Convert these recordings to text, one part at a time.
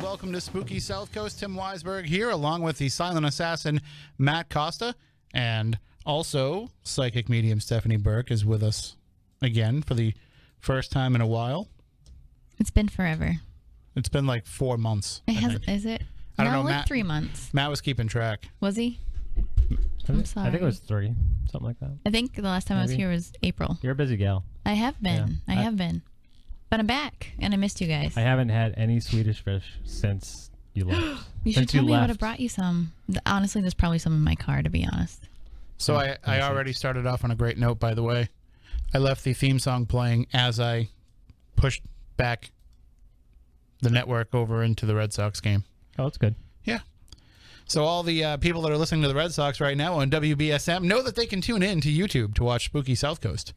welcome to Spooky South Coast. Tim Weisberg here, along with the silent assassin, Matt Costa, and also psychic medium Stephanie Burke is with us again for the first time in a while. It's been forever. It's been like 4 months. Is it? I don't know, like Matt, 3 months. Matt was keeping track. Was he? I'm sorry. I think it was 3, something like that. I think the last time I was here was April. You're a busy gal. I have been. Yeah. I have been. But I'm back, and I missed you guys. I haven't had any Swedish fish since you left. You should tell me I would have brought you some. Honestly, there's probably some in my car, to be honest. So I already started off on a great note, by the way. I left the theme song playing as I pushed back the network over into the Red Sox game. Oh, that's good. Yeah. So all the people that are listening to the Red Sox right now on WBSM know that they can tune in to YouTube to watch Spooky South Coast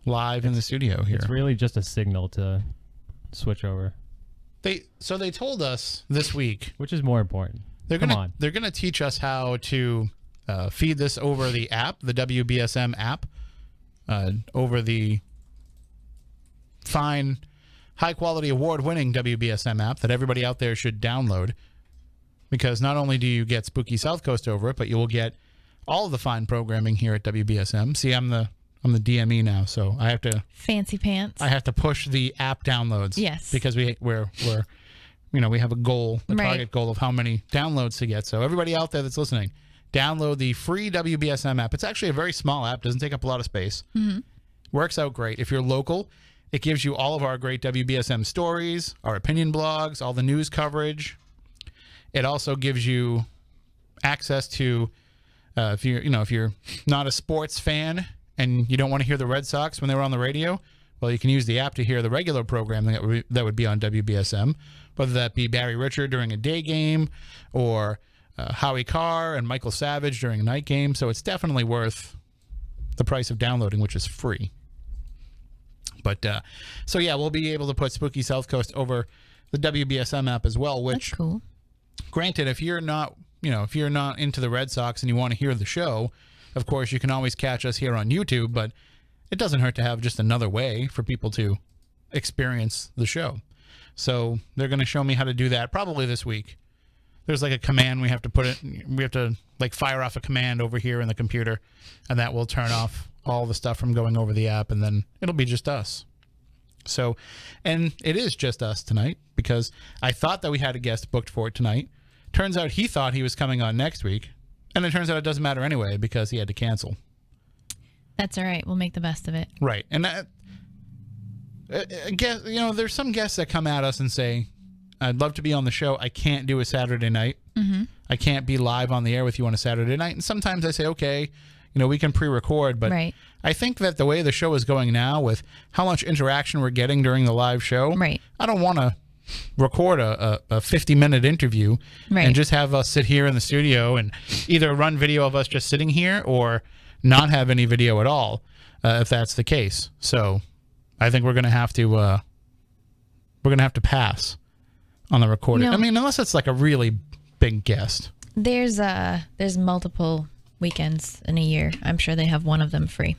live in the studio here. It's really just a signal to switch over. They told us this week, which is more important. They're gonna teach us how to feed this over the app, the WBSM app, over the fine, high quality, award-winning WBSM app that everybody out there should download. Because not only do you get Spooky South Coast over it, but you will get all of the fine programming here at WBSM. See, I'm the DME now, so I have to fancy pants. I have to push the app downloads. Yes, because we have a goal, a target goal of how many downloads to get. So everybody out there that's listening, download the free WBSM app. It's actually a very small app, doesn't take up a lot of space. Mm-hmm. Works out great. If you're local, it gives you all of our great WBSM stories, our opinion blogs, all the news coverage. It also gives you access to if you're not a sports fan and you don't want to hear the Red Sox when they were on the radio, well, you can use the app to hear the regular programming that would be on WBSM, whether that be Barry Richard during a day game or Howie Carr and Michael Savage during a night game. So it's definitely worth the price of downloading, which is free. But we'll be able to put Spooky South Coast over the WBSM app as well, which, that's cool. Granted, if you're not into the Red Sox and you want to hear the show, of course, you can always catch us here on YouTube, but it doesn't hurt to have just another way for people to experience the show. So they're going to show me how to do that probably this week. There's like a command we have to like fire off a command over here in the computer, and that will turn off all the stuff from going over the app, and then it'll be just us. So, and it is just us tonight because I thought that we had a guest booked for it tonight. Turns out he thought he was coming on next week, and it turns out it doesn't matter anyway because he had to cancel. That's all right. We'll make the best of it. Right. And there's some guests that come at us and say, I'd love to be on the show. I can't do a Saturday night. Mm-hmm. I can't be live on the air with you on a Saturday night. And sometimes I say, okay, we can pre-record, but right. I think that the way the show is going now with how much interaction we're getting during the live show, right. I don't want to record a 50-minute interview and just have us sit here in the studio and either run video of us just sitting here or not have any video at all, if that's the case. So I think we're going to have to pass on the recording. I mean, unless it's like a really big guest. There's multiple weekends in a year. I'm sure they have one of them free.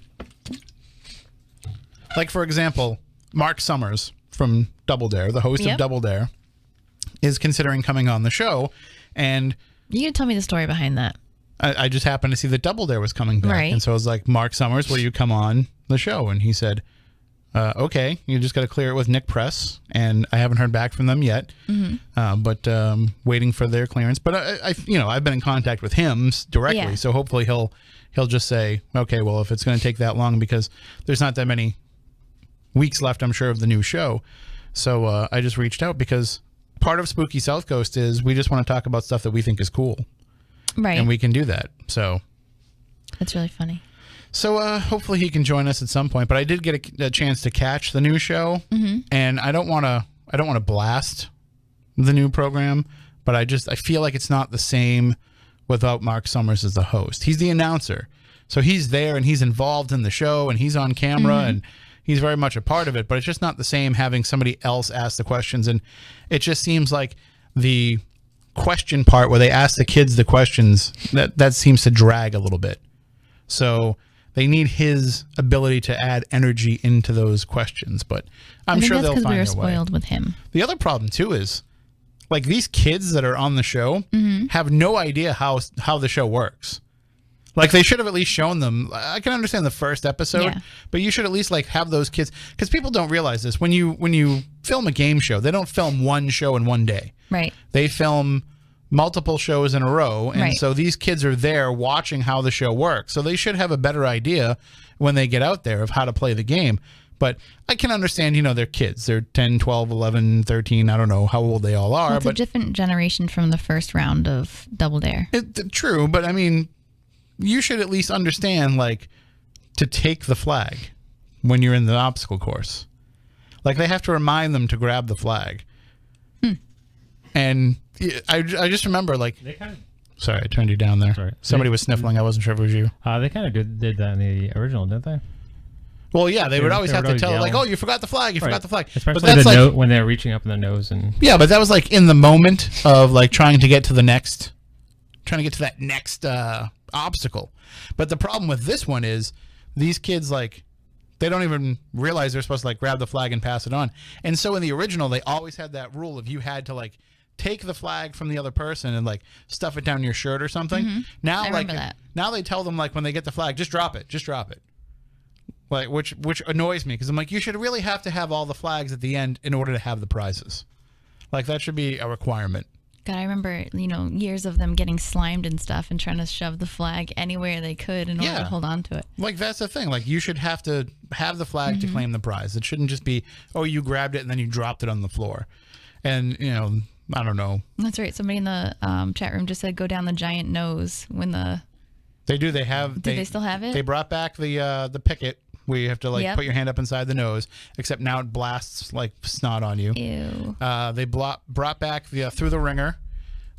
Like, for example, Marc Summers from Double Dare, the host of Double Dare, is considering coming on the show. And you can tell me the story behind that. I just happened to see that Double Dare was coming back. Right. And so I was like, Marc Summers, will you come on the show? And he said, okay, you just got to clear it with Nick Press. And I haven't heard back from them yet, but waiting for their clearance. But I've been in contact with him directly. So hopefully he'll just say, okay, well, if it's going to take that long, because there's not that many weeks left, I'm sure, of the new show. So I just reached out because part of Spooky South Coast is we just want to talk about stuff that we think is cool. Right. And we can do that. So that's really funny. So hopefully he can join us at some point. But I did get a chance to catch the new show, and I don't want to blast the new program, but I feel like it's not the same without Marc Summers as the host. He's the announcer, so he's there and he's involved in the show and he's on camera and he's very much a part of it. But it's just not the same having somebody else ask the questions, and it just seems like the question part where they ask the kids the questions that seems to drag a little bit. So they need his ability to add energy into those questions, but I'm sure they'll find a way. We were spoiled with him. The other problem too is like these kids that are on the show have no idea how the show works. Like they should have at least shown them. I can understand the first episode, but you should at least like have those kids, because people don't realize this. When you film a game show, they don't film one show in one day. Right. They film multiple shows in a row, and so these kids are there watching how the show works. So they should have a better idea when they get out there of how to play the game. But I can understand, they're kids. They're 10, 12, 11, 13. I don't know how old they all are. Well, it's a different generation from the first round of Double Dare. True, but I mean, you should at least understand, like, to take the flag when you're in the obstacle course. Like, they have to remind them to grab the flag. And I just remember, like... They kind of... Sorry, I turned you down there. Sorry. Somebody was sniffling. I wasn't sure if it was you. They kind of did that in the original, didn't they? Well, yeah, they would always have to tell, yell. like, oh, you forgot the flag, you forgot the flag. Especially but that's like, when they're reaching up in the nose. And yeah, but that was like in the moment of like trying to get to that next obstacle. But the problem with this one is these kids, like, they don't even realize they're supposed to like grab the flag and pass it on. And so in the original, they always had that rule of you had to like take the flag from the other person and like stuff it down your shirt or something. Now, I remember that. Now they tell them, like, when they get the flag, just drop it. Like, which annoys me, because I'm like, you should really have to have all the flags at the end in order to have the prizes. Like, that should be a requirement. God, I remember, years of them getting slimed and stuff and trying to shove the flag anywhere they could in order to hold on to it. Like, that's the thing. Like, you should have to have the flag to claim the prize. It shouldn't just be, oh, you grabbed it and then you dropped it on the floor. And, I don't know. That's right. Somebody in the chat room just said go down the giant nose when the... They do. They have... Do they still have it? They brought back the picket where you have to like put your hand up inside the nose, except now it blasts like snot on you. Ew. They brought back the through the ringer.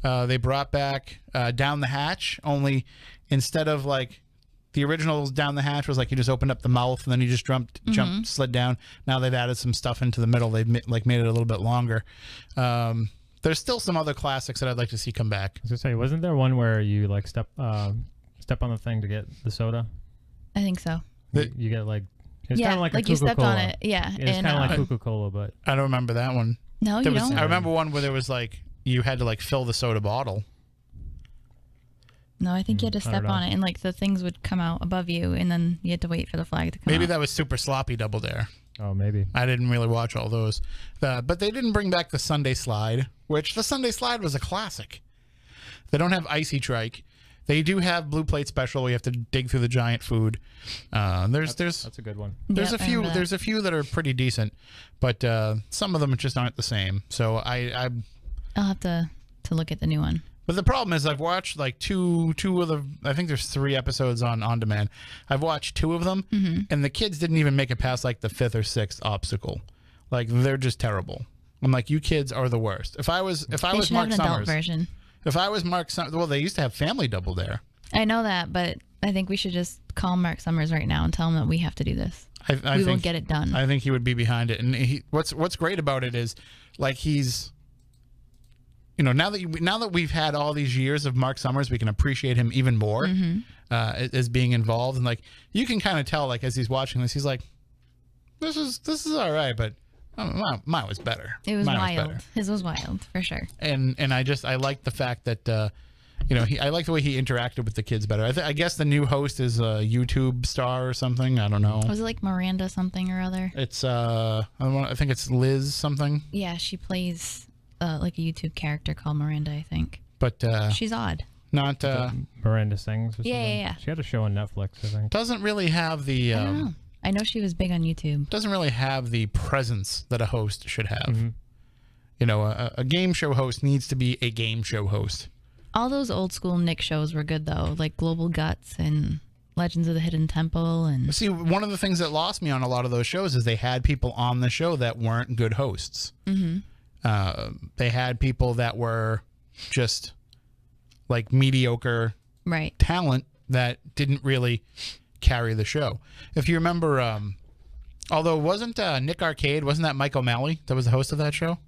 They brought back down the hatch, only instead of like the original down the hatch was like you just opened up the mouth and then you just slid down. Now they've added some stuff into the middle. They've like made it a little bit longer. There's still some other classics that I'd like to see come back. I was gonna say, wasn't there one where you like step on the thing to get the soda? I think so. You get like it's kind of like a you stepped Coca-Cola. on it. Yeah, It's kind of like Coca-Cola, but I don't remember that one. No, you don't. I remember one where there was like you had to like fill the soda bottle. No, I think you had to step on it, and like the things would come out above you, and then you had to wait for the flag to come out. Maybe that was Super Sloppy Double Dare. Oh, maybe. I didn't really watch all those. But they didn't bring back the Sunday Slide, which the Sunday Slide was a classic. They don't have Icy Trike. They do have Blue Plate Special. We have to dig through the giant food. That's a good one. There's a few that are pretty decent, but some of them just aren't the same. So I'll have to look at the new one. But the problem is I've watched like two of the, I think there's 3 episodes on demand. I've watched 2 of them, and the kids didn't even make it past like the 5th or 6th obstacle. Like, they're just terrible. I'm like, you kids are the worst. If I was Mark Summers, version. If I was Mark Summers, well, they used to have Family Double Dare. I know that, but I think we should just call Mark Summers right now and tell him that we have to do this. We will get it done. I think he would be behind it. And what's great about it is, like, he's, now that we've had all these years of Mark Summers, we can appreciate him even more as being involved. And like, you can kind of tell, like, as he's watching this, he's like, this is all right, but mine was better. It was wild. His was wild for sure. And I like the fact that I like the way he interacted with the kids better. I guess the new host is a YouTube star or something. I don't know. Was it like Miranda something or other? It's I think it's Liz something. Yeah, she plays like a YouTube character called Miranda, I think. But she's odd. Not Miranda Sings. Or yeah. She had a show on Netflix, I think. Doesn't really have the. I don't know. I know she was big on YouTube. Doesn't really have the presence that a host should have. A game show host needs to be a game show host. All those old school Nick shows were good though, like Global Guts and Legends of the Hidden Temple. And see, one of the things that lost me on a lot of those shows is they had people on the show that weren't good hosts. They had people that were just like mediocre talent that didn't really carry the show. If you remember, although wasn't Nick Arcade, wasn't that Mike O'Malley that was the host of that show?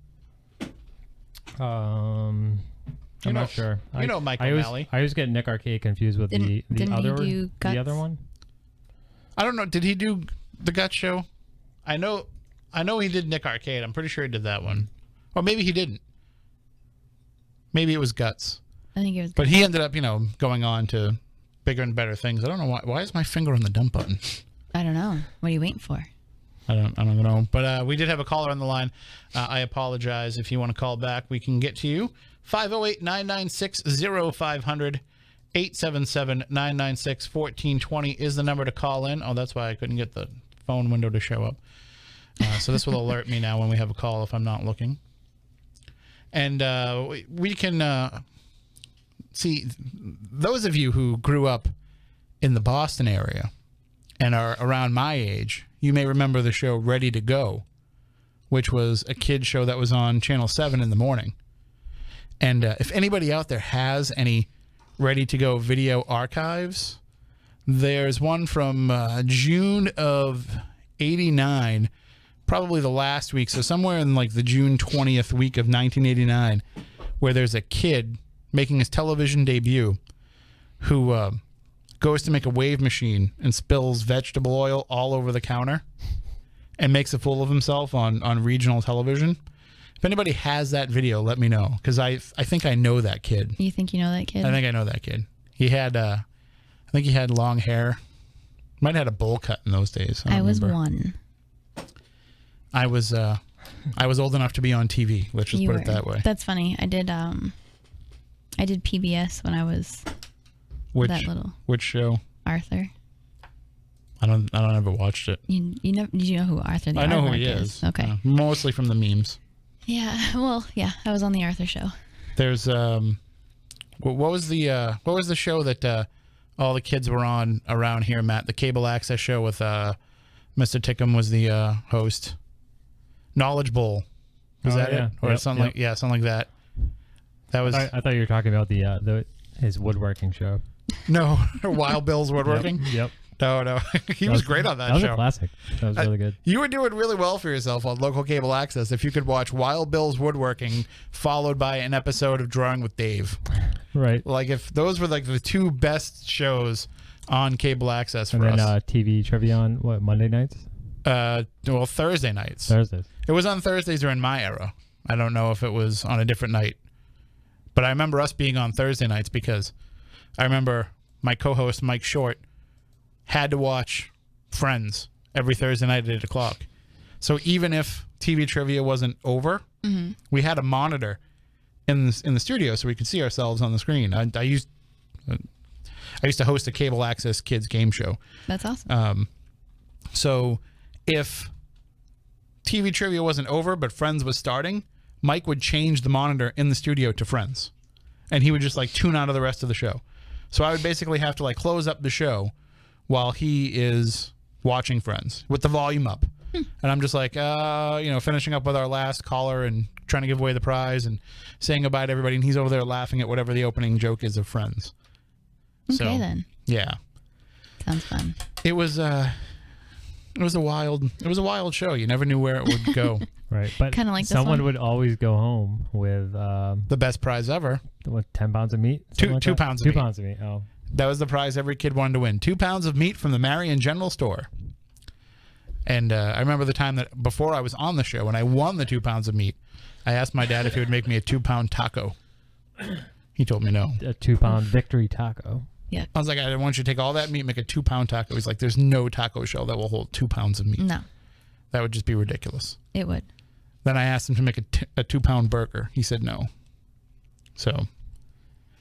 I'm not sure. Mike O'Malley. I always get Nick Arcade confused with the other one. I don't know. Did he do the Guts show? I know he did Nick Arcade. I'm pretty sure he did that one. Or maybe he didn't. Maybe it was Guts. I think it was. But he ended up, going on to bigger and better things. I don't know why. Why is my finger on the dump button? I don't know. What are you waiting for? I don't know. But we did have a caller on the line. I apologize. If you want to call back, we can get to you. 508-996-0500. 877-996-1420 is the number to call in. Oh, that's why I couldn't get the phone window to show up. So this will alert me now when we have a call if I'm not looking. And we can see those of you who grew up in the Boston area and are around my age, you may remember the show Ready to Go, which was a kid show that was on Channel 7 in the morning. And if anybody out there has any Ready to Go video archives, there's one from June of 89, probably the last week, so somewhere in like the June 20th week of 1989, where there's a kid making his television debut who goes to make a wave machine and spills vegetable oil all over the counter and makes a fool of himself on regional television. If anybody has that video, let me know, because I think I know that kid. You think you know that kid? I think I know that kid. He had, I think he had long hair. Might have had a bowl cut in those days. I was one. I was old enough to be on TV. Let's just put it that way. That's funny. I did PBS when I was that little. Which show? Arthur. I don't ever watched it. You never, did you know who Arthur the I know who Aardvark he is. Okay. Mostly from the memes. Yeah. Well, yeah. I was on the Arthur show. There's what was the show that all the kids were on around here, Matt? The cable access show with Mr. Tickham was the host. Knowledge Bowl. Is that it? Or something like something like that. That was. I thought you were talking about his woodworking show. No, Wild Bill's Woodworking. Yep. No. He was great on that show. That was a classic. That was really good. You were doing really well for yourself on local cable access if you could watch Wild Bill's Woodworking followed by an episode of Drawing with Dave. Right. Like if those were like the two best shows on cable access for us. And then TV trivia on what, Monday nights? Well, Thursday nights. Thursdays. It was on Thursdays during my era. I don't know if it was on a different night. But I remember us being on Thursday nights because I remember my co-host, Mike Short, had to watch Friends every Thursday night at 8 o'clock. So even if TV trivia wasn't over, we had a monitor in the studio so we could see ourselves on the screen. I used to host a cable access kids game show. That's awesome. So if TV trivia wasn't over but Friends was starting, Mike would change the monitor in the studio to Friends. And he would just like tune out of the rest of the show. So I would basically have to like close up the show while he is watching Friends with the volume up. And I'm just like, finishing up with our last caller and trying to give away the prize and saying goodbye to everybody. And he's over there laughing at whatever the opening joke is of Friends. Okay, then. Yeah. Sounds fun. It was a wild show. You never knew where it would go. Right. But kind of like someone would always go home with the best prize ever. What, 10 pounds of meat? Two pounds of meat. 2 pounds of meat. Oh. That was the prize every kid wanted to win. 2 pounds of meat from the Marion General Store. And I remember the time that before I was on the show, when I won the 2 pounds of meat, I asked my dad if he would make me a 2-pound taco. He told me no. A 2-pound victory taco. Yeah. I was like, I want you to take all that meat, make a 2-pound taco. He's like, there's no taco shell that will hold 2 pounds of meat. No. That would just be ridiculous. It would. Then I asked him to make a 2-pound burger. He said no. So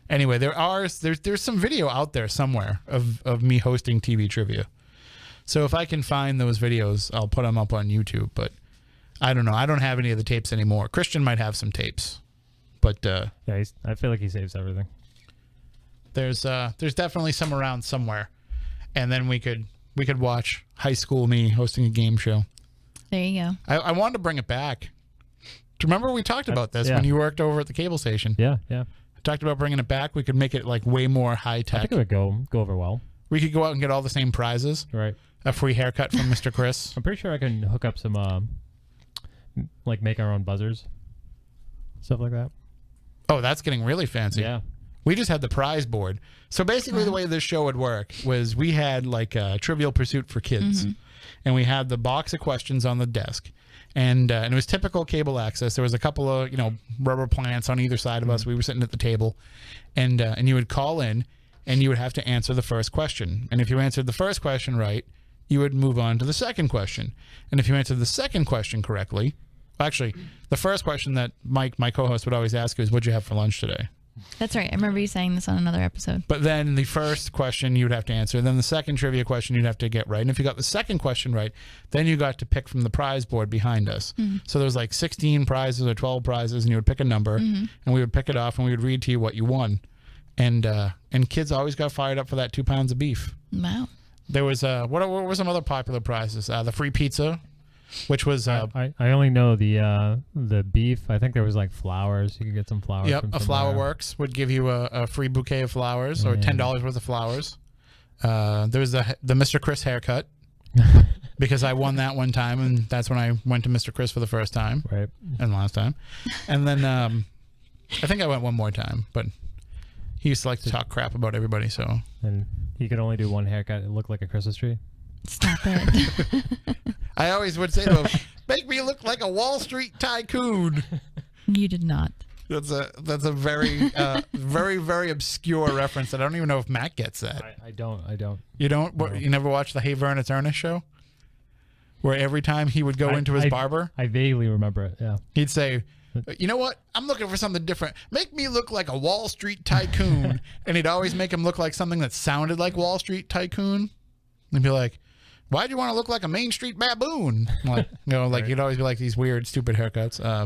anyway, there's some video out there somewhere of me hosting TV trivia. So if I can find those videos, I'll put them up on YouTube. But I don't know. I don't have any of the tapes anymore. Christian might have some tapes, but yeah, I feel like he saves everything. There's definitely some around somewhere, and then we could watch high school me hosting a game show. There you go. I wanted to bring it back. Do you remember we talked about this when you worked over at the cable station? Yeah. I talked about bringing it back. We could make it like way more high tech. I think it would go over well. We could go out and get all the same prizes. Right. A free haircut from Mr. Chris. I'm pretty sure I can hook up some, like make our own buzzers, stuff like that. Oh, that's getting really fancy. Yeah. We just had the prize board. So basically the way this show would work was we had like a Trivial Pursuit for kids. And we had the box of questions on the desk. And it was typical cable access. There was a couple of, rubber plants on either side of us. We were sitting at the table, and you would call in, and you would have to answer the first question. And if you answered the first question right, you would move on to the second question. And if you answered the second question correctly, actually, the first question that Mike, my co-host, would always ask is, what'd you have for lunch today? That's right. I remember you saying this on another episode. But then the first question you would have to answer. Then the second trivia question you'd have to get right. And if you got the second question right, then you got to pick from the prize board behind us. So there was like 16 prizes or 12 prizes, and you would pick a number, and we would pick it off, and we would read to you what you won. And kids always got fired up for that 2 pounds of beef. Wow. There was what were some other popular prizes? The free pizza, which was I only know the beef. I think there was like flowers. You could get some flowers. Yep, from a Flower Works would give you a free bouquet of flowers or $10 worth of flowers. There was the Mr. Chris haircut because I won that one time, and that's when I went to Mr. Chris for the first time, right? And last time, and then I think I went one more time, but he used to like to talk crap about everybody. So and he could only do one haircut. It looked like a Christmas tree. Stop it. I always would say to him, make me look like a Wall Street tycoon. You did not. That's a very, very, very obscure reference that I don't even know if Matt gets that. I don't. You don't? No. You never watched the Hey Vern, It's Ernest show? Where every time he would go into his barber, I vaguely remember it, yeah. He'd say, you know what? I'm looking for something different. Make me look like a Wall Street tycoon. And he'd always make him look like something that sounded like Wall Street tycoon. And be like, why'd you want to look like a Main Street baboon? Like, like you'd always be like these weird, stupid haircuts. I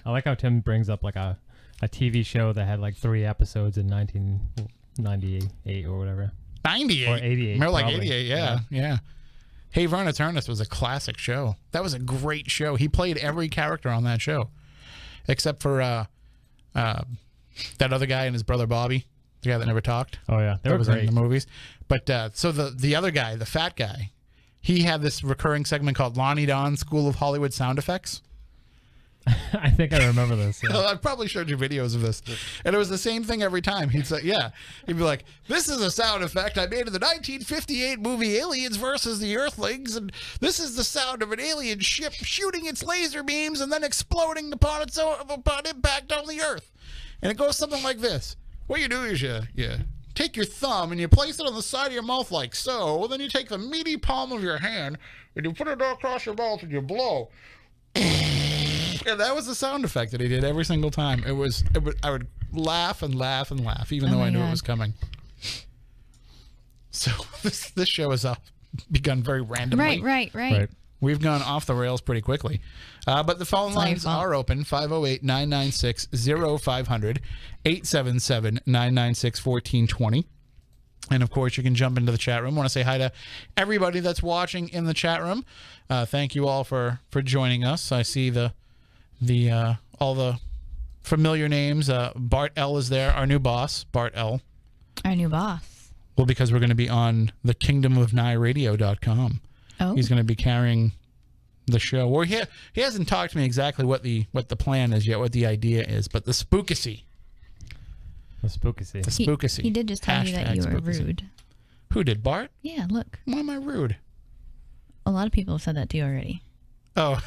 like how Tim brings up like a TV show that had like 3 episodes in 1998 or whatever. 98? Or 88. More like 88, yeah. Hey Vern, It's Ernest was a classic show. That was a great show. He played every character on that show. Except for that other guy and his brother Bobby, the guy that never talked. Oh, yeah. They were was great. in the movies. But so the other guy, the fat guy, he had this recurring segment called Lonnie Don's School of Hollywood Sound Effects. I think I remember this. Yeah. I've probably showed you videos of this. And it was the same thing every time. He'd say, he'd be like, this is a sound effect I made in the 1958 movie Aliens versus the Earthlings. And this is the sound of an alien ship shooting its laser beams and then exploding upon impact on the Earth. And it goes something like this. What you do is you take your thumb and you place it on the side of your mouth like so. Then you take the meaty palm of your hand and you put it across your mouth and you blow. Yeah, that was the sound effect that he did every single time. I would laugh and laugh and laugh, even though I knew it was coming. So this show has begun very randomly. Right. We've gone off the rails pretty quickly. But the phone lines are open, 508-996-0500, 877-996-1420. And, of course, you can jump into the chat room. I want to say hi to everybody that's watching in the chat room. Thank you all for joining us. I see all the familiar names. Bart L is there, our new boss, Bart L. Our new boss. Well, because we're going to be on the kingdomofnyradio.com. Oh. He's going to be carrying the show. Well, he hasn't talked to me exactly what the plan is yet, what the idea is, but the spookacy. The spookacy. The spookacy. He did just tell you that you were rude. Who did, Bart? Yeah, look. Why am I rude? A lot of people have said that to you already. Oh,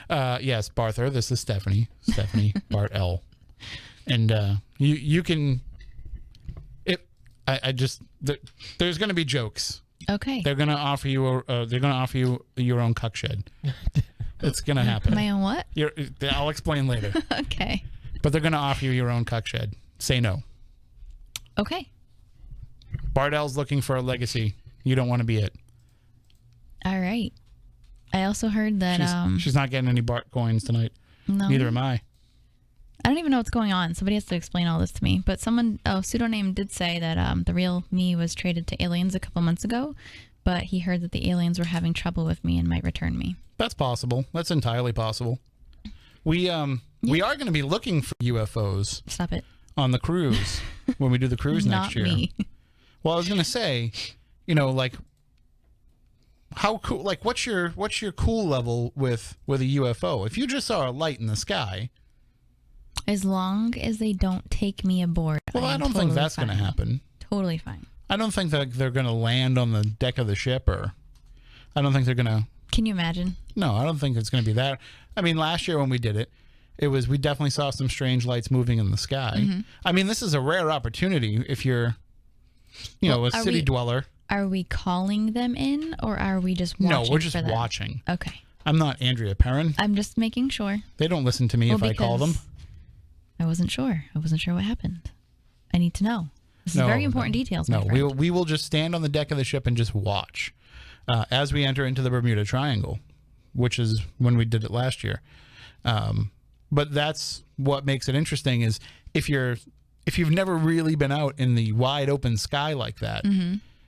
yes, Barther. This is Stephanie. Stephanie Bart L. And you can. There's going to be jokes. Okay. They're going to offer you. Your own cuck shed. It's going to happen. My own what? I'll explain later. Okay. But they're going to offer you your own cuck shed. Say no. Okay. Bart L's looking for a legacy. You don't want to be it. All right. I also heard that she's not getting any Bart coins tonight. No. Neither am I. I don't even know what's going on. Somebody has to explain all this to me. But pseudonym did say that the real me was traded to aliens a couple months ago, but he heard that the aliens were having trouble with me and might return me. That's possible. That's entirely possible. We are going to be looking for UFOs. Stop it. On the cruise when we do the cruise next year. Not me. Well, I was going to say, like how cool, like what's your cool level with a UFO? If you just saw a light in the sky, as long as they don't take me aboard. Well, I don't think that's going to happen. Totally fine. I don't think that they're going to land on the deck of the ship, or I don't think they're going to Can you imagine? No, I don't think it's going to be that. I mean, last year when we did it, we definitely saw some strange lights moving in the sky. Mm-hmm. I mean, this is a rare opportunity if you're, a city dweller. Are we calling them in, or are we just watching? No, we're just for them? watching. Okay. I'm not Andrea Perrin. I'm just making sure. They don't listen to me if I call them. I wasn't sure. I wasn't sure what happened. I need to know. This is very important details. No, my friend. we will just stand on the deck of the ship and just watch as we enter into the Bermuda Triangle, which is when we did it last year. But that's what makes it interesting is if you've never really been out in the wide open sky like that,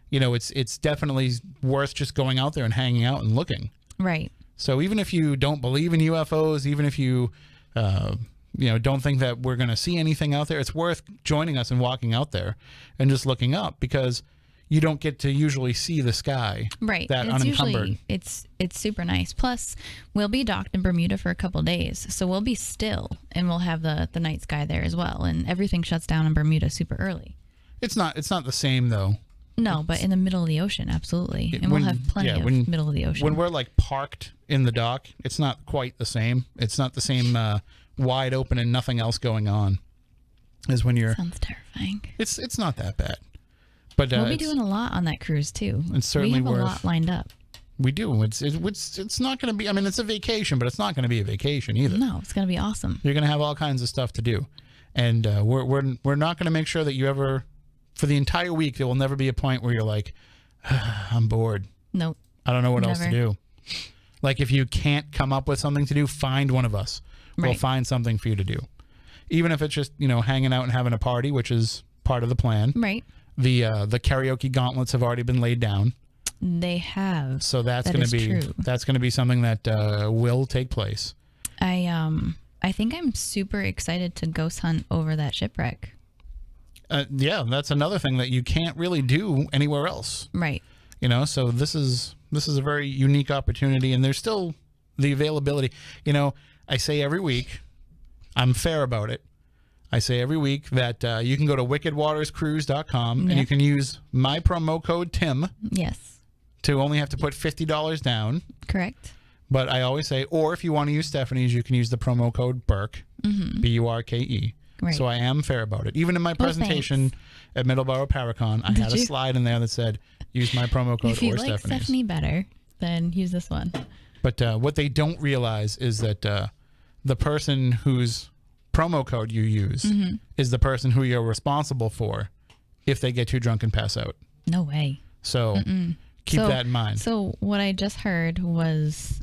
it's definitely worth just going out there and hanging out and looking. Right. So even if you don't believe in UFOs, even if you don't think that we're going to see anything out there, it's worth joining us and walking out there and just looking up, because you don't get to usually see the sky that unencumbered. It's super nice. Plus, we'll be docked in Bermuda for a couple days, so we'll be still, and we'll have the night sky there as well. And everything shuts down in Bermuda super early. It's not the same though. No, but in the middle of the ocean, absolutely. And we'll have plenty of middle of the ocean. When we're like parked in the dock, it's not quite the same. It's not the same wide open and nothing else going on as when you're. Sounds terrifying. It's not that bad. But we'll be doing a lot on that cruise too. It's certainly we have a lot lined up. We do. It's not going to be. I mean, it's a vacation, but it's not going to be a vacation either. No, it's going to be awesome. You're going to have all kinds of stuff to do, and we're not going to make sure that you ever, for the entire week, there will never be a point where you're like, I'm bored. Nope. I don't know what else to do. Like if you can't come up with something to do, find one of us. We'll find something for you to do, even if it's just hanging out and having a party, which is part of the plan. Right. The karaoke gauntlets have already been laid down. They have. So that's going to be something that will take place. I think I'm super excited to ghost hunt over that shipwreck. Yeah, that's another thing that you can't really do anywhere else. Right. So this is a very unique opportunity, and there's still the availability. I say every week, I'm fair about it. I say every week that you can go to wickedwaterscruise.com and you can use my promo code Tim. Yes. To only have to put $50 down. Correct. But I always say, or if you want to use Stephanie's, you can use the promo code Burke, Burke. Right. So I am fair about it. Even in my presentation at Middleborough Paracon, I had a slide in there that said, use my promo code or Stephanie's. If you like Stephanie better, then use this one. But what they don't realize is that the person whose promo code you use is the person who you're responsible for if they get too drunk and pass out. No way. So keep that in mind. So what I just heard was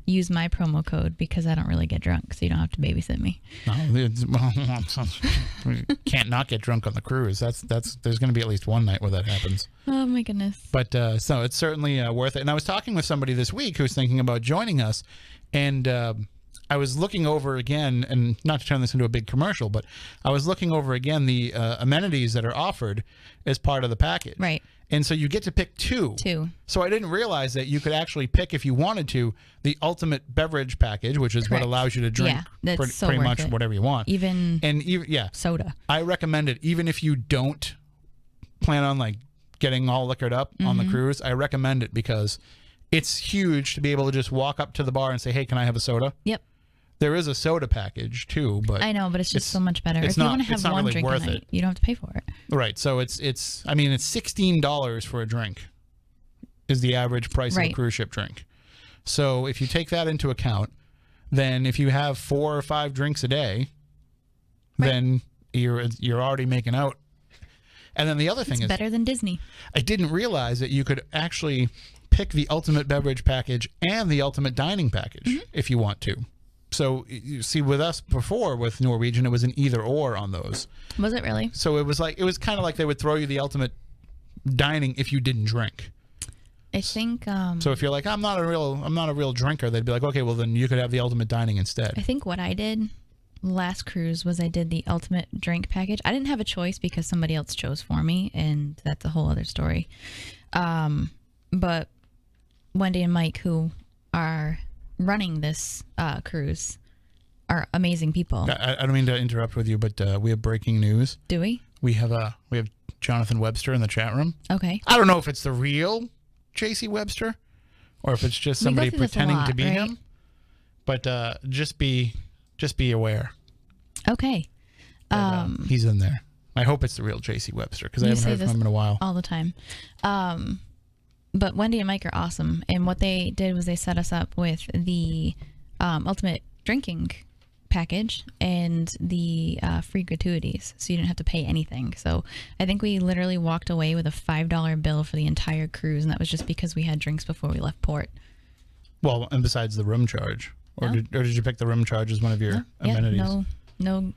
use my promo code because I don't really get drunk, so you don't have to babysit me. No, you can't not get drunk on the cruise. That's there's going to be at least one night where that happens. Oh my goodness. But so it's certainly worth it. And I was talking with somebody this week who's thinking about joining us, and I was looking over again, and not to turn this into a big commercial, but I was looking over again the amenities that are offered as part of the package. Right. And so you get to pick two. So I didn't realize that you could actually pick, if you wanted to, the ultimate beverage package, which is what allows you to drink pretty much whatever you want. Even soda. I recommend it, even if you don't plan on like getting all liquored up on the cruise. I recommend it because it's huge to be able to just walk up to the bar and say, hey, can I have a soda? Yep. There is a soda package too, but I know, but it's just so much better. If you want to have one drink a night, you don't have to pay for it. Right. So it's $16 for a drink is the average price of a cruise ship drink. So if you take that into account, then if you have 4 or 5 drinks a day, then you're already making out. And then the other thing is better than Disney. I didn't realize that you could actually pick the ultimate beverage package and the ultimate dining package if you want to. So you see, with us before with Norwegian, it was an either or on those. Was it really? So it was kind of like they would throw you the ultimate dining if you didn't drink. I think. So if you're like, I'm not a real drinker, they'd be like, okay, well then you could have the ultimate dining instead. I think what I did last cruise was I did the ultimate drink package. I didn't have a choice because somebody else chose for me, and that's a whole other story. But Wendy and Mike, who are running this cruise, are amazing people. I don't mean to interrupt with you, but we have breaking news. Do we? We have Jonathan Webster in the chat room. Okay. I don't know if it's the real JC Webster or if it's just We go somebody through this a pretending lot, to be right? him. But just be aware Okay. that, he's in there. I hope it's the real J.C. Webster because I You haven't say heard from this him in a while. all the time. But Wendy and Mike are awesome. And what they did was they set us up with the ultimate drinking package and the free gratuities. So you didn't have to pay anything. So I think we literally walked away with a $5 bill for the entire cruise. And that was just because we had drinks before we left port. Well, and besides the room charge. Or, No. did you pick the room charge as one of your amenities? No.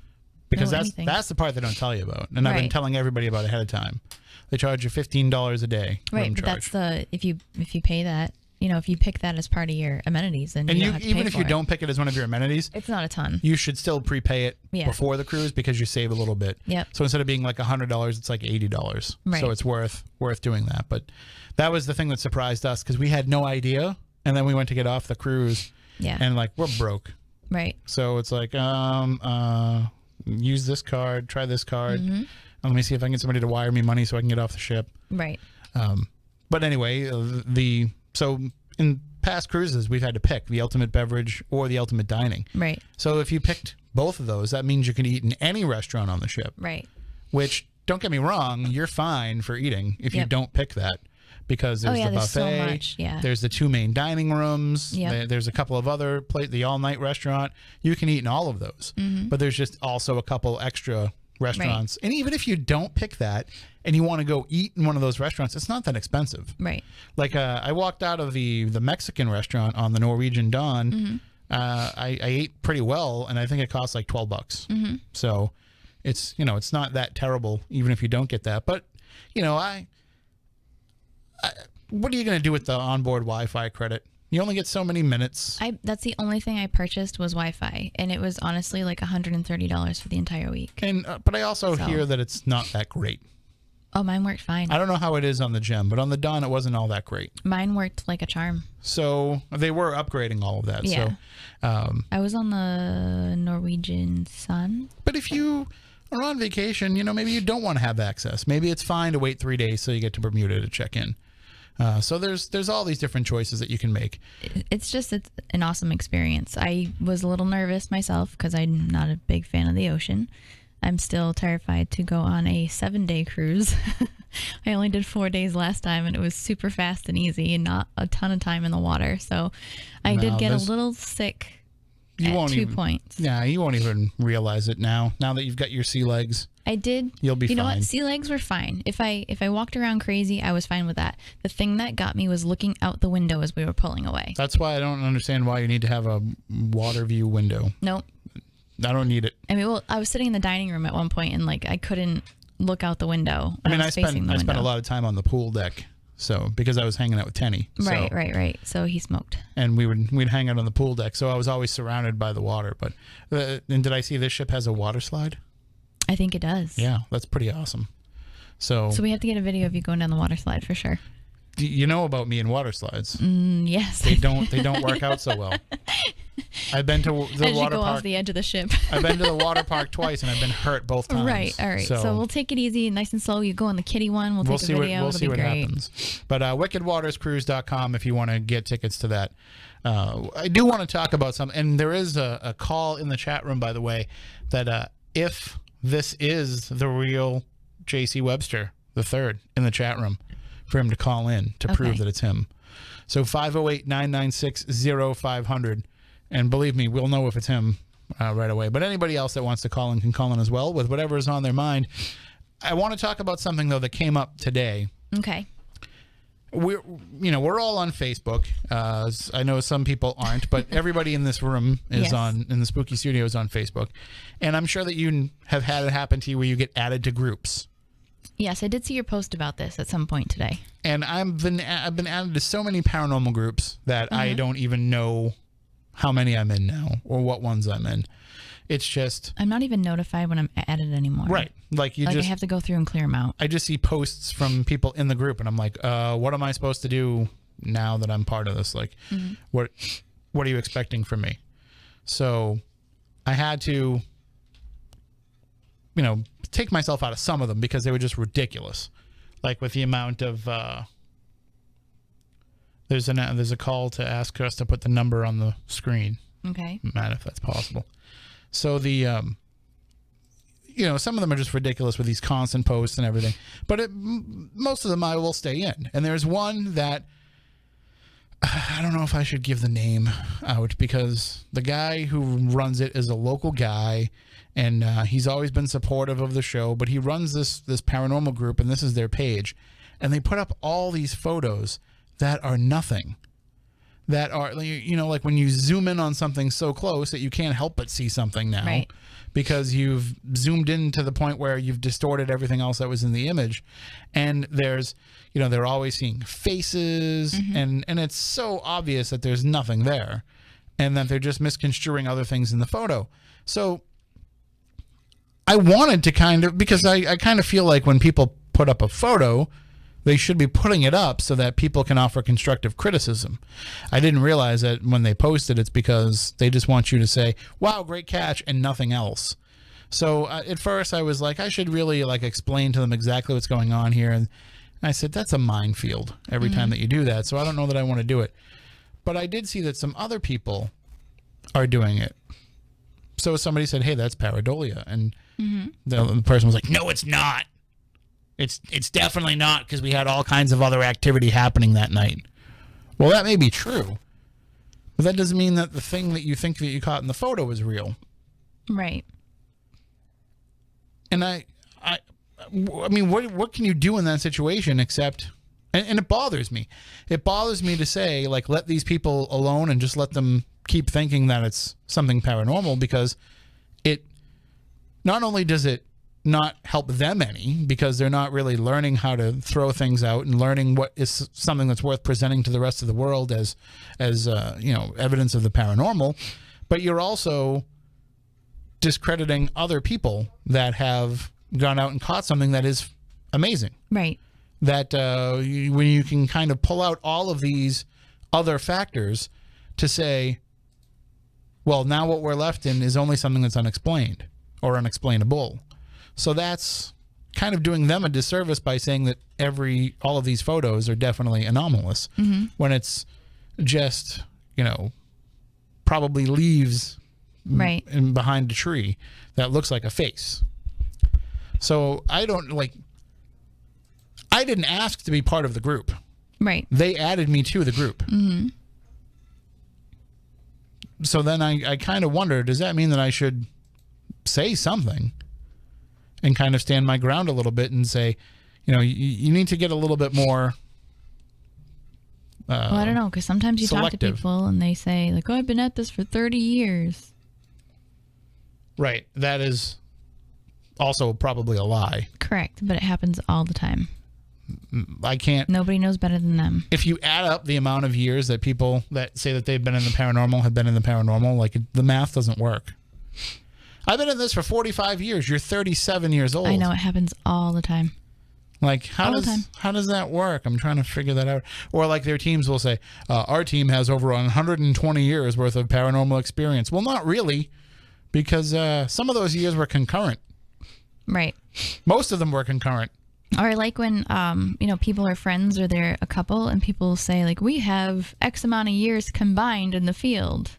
Because no that's anything. that's the part they don't tell you about. And I've been Right. telling everybody about it ahead of time. They charge you $15 a day Right, room but charge. that's if you pay that, if you pick that as part of your amenities, then and you don't have to even pay if for you it. don't pick it as one of your amenities, It's not a ton. you should still prepay it Yeah. before the cruise because you save a little bit. Yep. So instead of being like $100, it's like $80. Right. So it's worth doing that. But that was the thing that surprised us because we had no idea, and then we went to get off the cruise, Yeah. and like we're broke. Right. So it's like use this card, try this card. Mm-hmm. Let me see if I can get somebody to wire me money so I can get off the ship. Right. But anyway, so in past cruises we've had to pick the ultimate beverage or the ultimate dining. Right. So if you picked both of those, that means you can eat in any restaurant on the ship. Right. Which, don't get me wrong, you're fine for eating if you Yep. don't pick that, because there's the there's so buffet. much, yeah. There's the 2 main dining rooms. Yep. There's a couple of other places. The all-night restaurant. You can eat in all of those, Mm-hmm. but there's just also a couple extra restaurants. And even if you don't pick that and you want to go eat in one of those restaurants, it's not that expensive. Right. Like I walked out of the Mexican restaurant on the Norwegian Dawn. Mm-hmm. I ate pretty well, and I think it cost like $12. Mm-hmm. So it's it's not that terrible even if you don't get that. But what are you going to do with the onboard Wi-Fi credit? You only get so many minutes. That's the only thing I purchased was Wi-Fi, and it was honestly like $130 for the entire week. And but I also So- hear that it's not that great. Oh, mine worked fine. I don't know how it is on the Gem, but on the Dawn it wasn't all that great. Mine worked like a charm. So they were upgrading all of that. Yeah. So, I was on the Norwegian Sun. but if you are on vacation, maybe you don't want to have access. Maybe it's fine to wait 3 days so you get to Bermuda to check in. So there's all these different choices that you can make. It's an awesome experience. I was a little nervous myself because I'm not a big fan of the ocean. I'm still terrified to go on a 7-day cruise. I only did 4 days last time, and it was super fast and easy and not a ton of time in the water. So I did get a little sick at 2 points. Yeah, you won't even realize it now. Now that you've got your sea legs, I did. You'll be You know fine. what? Sea legs were fine. If I walked around crazy, I was fine with that. The thing that got me was looking out the window as we were pulling away. that's why I don't understand why you need to have a water view window. Nope. I don't need it. I mean, well, I was sitting in the dining room at one point, and like I couldn't look out the window. I mean, I was facing spent the a window. lot of time on the pool deck, so because I was hanging out with Tenny. So, Right. So he smoked. And we'd hang out on the pool deck, so I was always surrounded by the water. But and did I see this ship has a water slide? I think it does. Yeah, that's pretty awesome. So So we have to get a video of you going down the water slide for sure. you know about me and water slides. Yes. They don't work out so well. I've been to the As you water go park. off the edge of the ship. I've been to the water park twice, and I've been hurt both times. Right. All right. So we'll take it easy, nice and slow. You go on the kiddie one. We'll take a video. We'll It'll see be what great. happens. But wickedwaterscruise.com if you want to get tickets to that. I do want to talk about something, and there is a call in the chat room, by the way, that if this is the real J.C. Webster III in the chat room, for him to call in to prove Okay. that it's him. So 508-996-0500. And believe me, we'll know if it's him right away. But anybody else that wants to call in can call in as well with whatever is on their mind. I want to talk about something, though, that came up today. Okay. We're all on Facebook. I know some people aren't, but everybody in this room is Yes. in the Spooky Studio is on Facebook. And I'm sure that you have had it happen to you where you get added to groups. Yes, I did see your post about this at some point today. And I've been added to so many paranormal groups that I don't even know how many I'm in now or what ones I'm in. It's just I'm not even notified when I'm added anymore. right. Like I have to go through and clear them out. I just see posts from people in the group, and I'm like, what am I supposed to do now that I'm part of this? Like, what are you expecting from me? So I had to, take myself out of some of them because they were just ridiculous. Like with the amount of, There's a call to ask us to put the number on the screen. Okay. Matt, if that's possible. So the, some of them are just ridiculous with these constant posts and everything. But most of them I will stay in. And there's one that, I don't know if I should give the name out because the guy who runs it is a local guy. And he's always been supportive of the show. But he runs this paranormal group, and this is their page. And they put up all these photos that are nothing. That are, like when you zoom in on something so close that you can't help but see something now. Right. Because you've zoomed in to the point where you've distorted everything else that was in the image. And there's, they're always seeing faces. And it's so obvious that there's nothing there. And that they're just misconstruing other things in the photo. So I wanted to because I kind of feel like when people put up a photo, they should be putting it up so that people can offer constructive criticism. I didn't realize that when they posted, it's because they just want you to say, wow, great catch, and nothing else. So at first I was like, I should really explain to them exactly what's going on here. And I said, that's a minefield every time that you do that. So I don't know that I want to do it. But I did see that some other people are doing it. So somebody said, hey, that's pareidolia. And the person was like, no, it's not. It's definitely not, because we had all kinds of other activity happening that night. Well, that may be true, but that doesn't mean that the thing that you think that you caught in the photo is real. Right. And I mean, what can you do in that situation except, and it bothers me. It bothers me to say, let these people alone and just let them keep thinking that it's something paranormal, because it, not only does it not help them any, because they're not really learning how to throw things out and learning what is something that's worth presenting to the rest of the world as evidence of the paranormal, but you're also discrediting other people that have gone out and caught something that is amazing. Right. That when you can kind of pull out all of these other factors to say, well, now what we're left in is only something that's unexplained or unexplainable. So that's kind of doing them a disservice by saying that all of these photos are definitely anomalous, when it's just, probably leaves behind a tree that looks like a face. So I didn't ask to be part of the group. Right. They added me to the group. So then I kind of wonder, does that mean that I should say something and kind of stand my ground a little bit and say, you need to get a little bit more well, I don't know, because sometimes you talk to people and they say, oh, I've been at this for 30 years. Right. That is also probably a lie. Correct, but it happens all the time. I can't. Nobody knows better than them. If you add up the amount of years that people that say that they've been in the paranormal have been in the paranormal, the math doesn't work. I've been in this for 45 years. You're 37 years old. I know, it happens all the time. How does that work? I'm trying to figure that out. Or their teams will say, our team has over 120 years worth of paranormal experience. Well, not really, because some of those years were concurrent. Right. Most of them were concurrent. Or when, people are friends or they're a couple and people say, we have X amount of years combined in the field.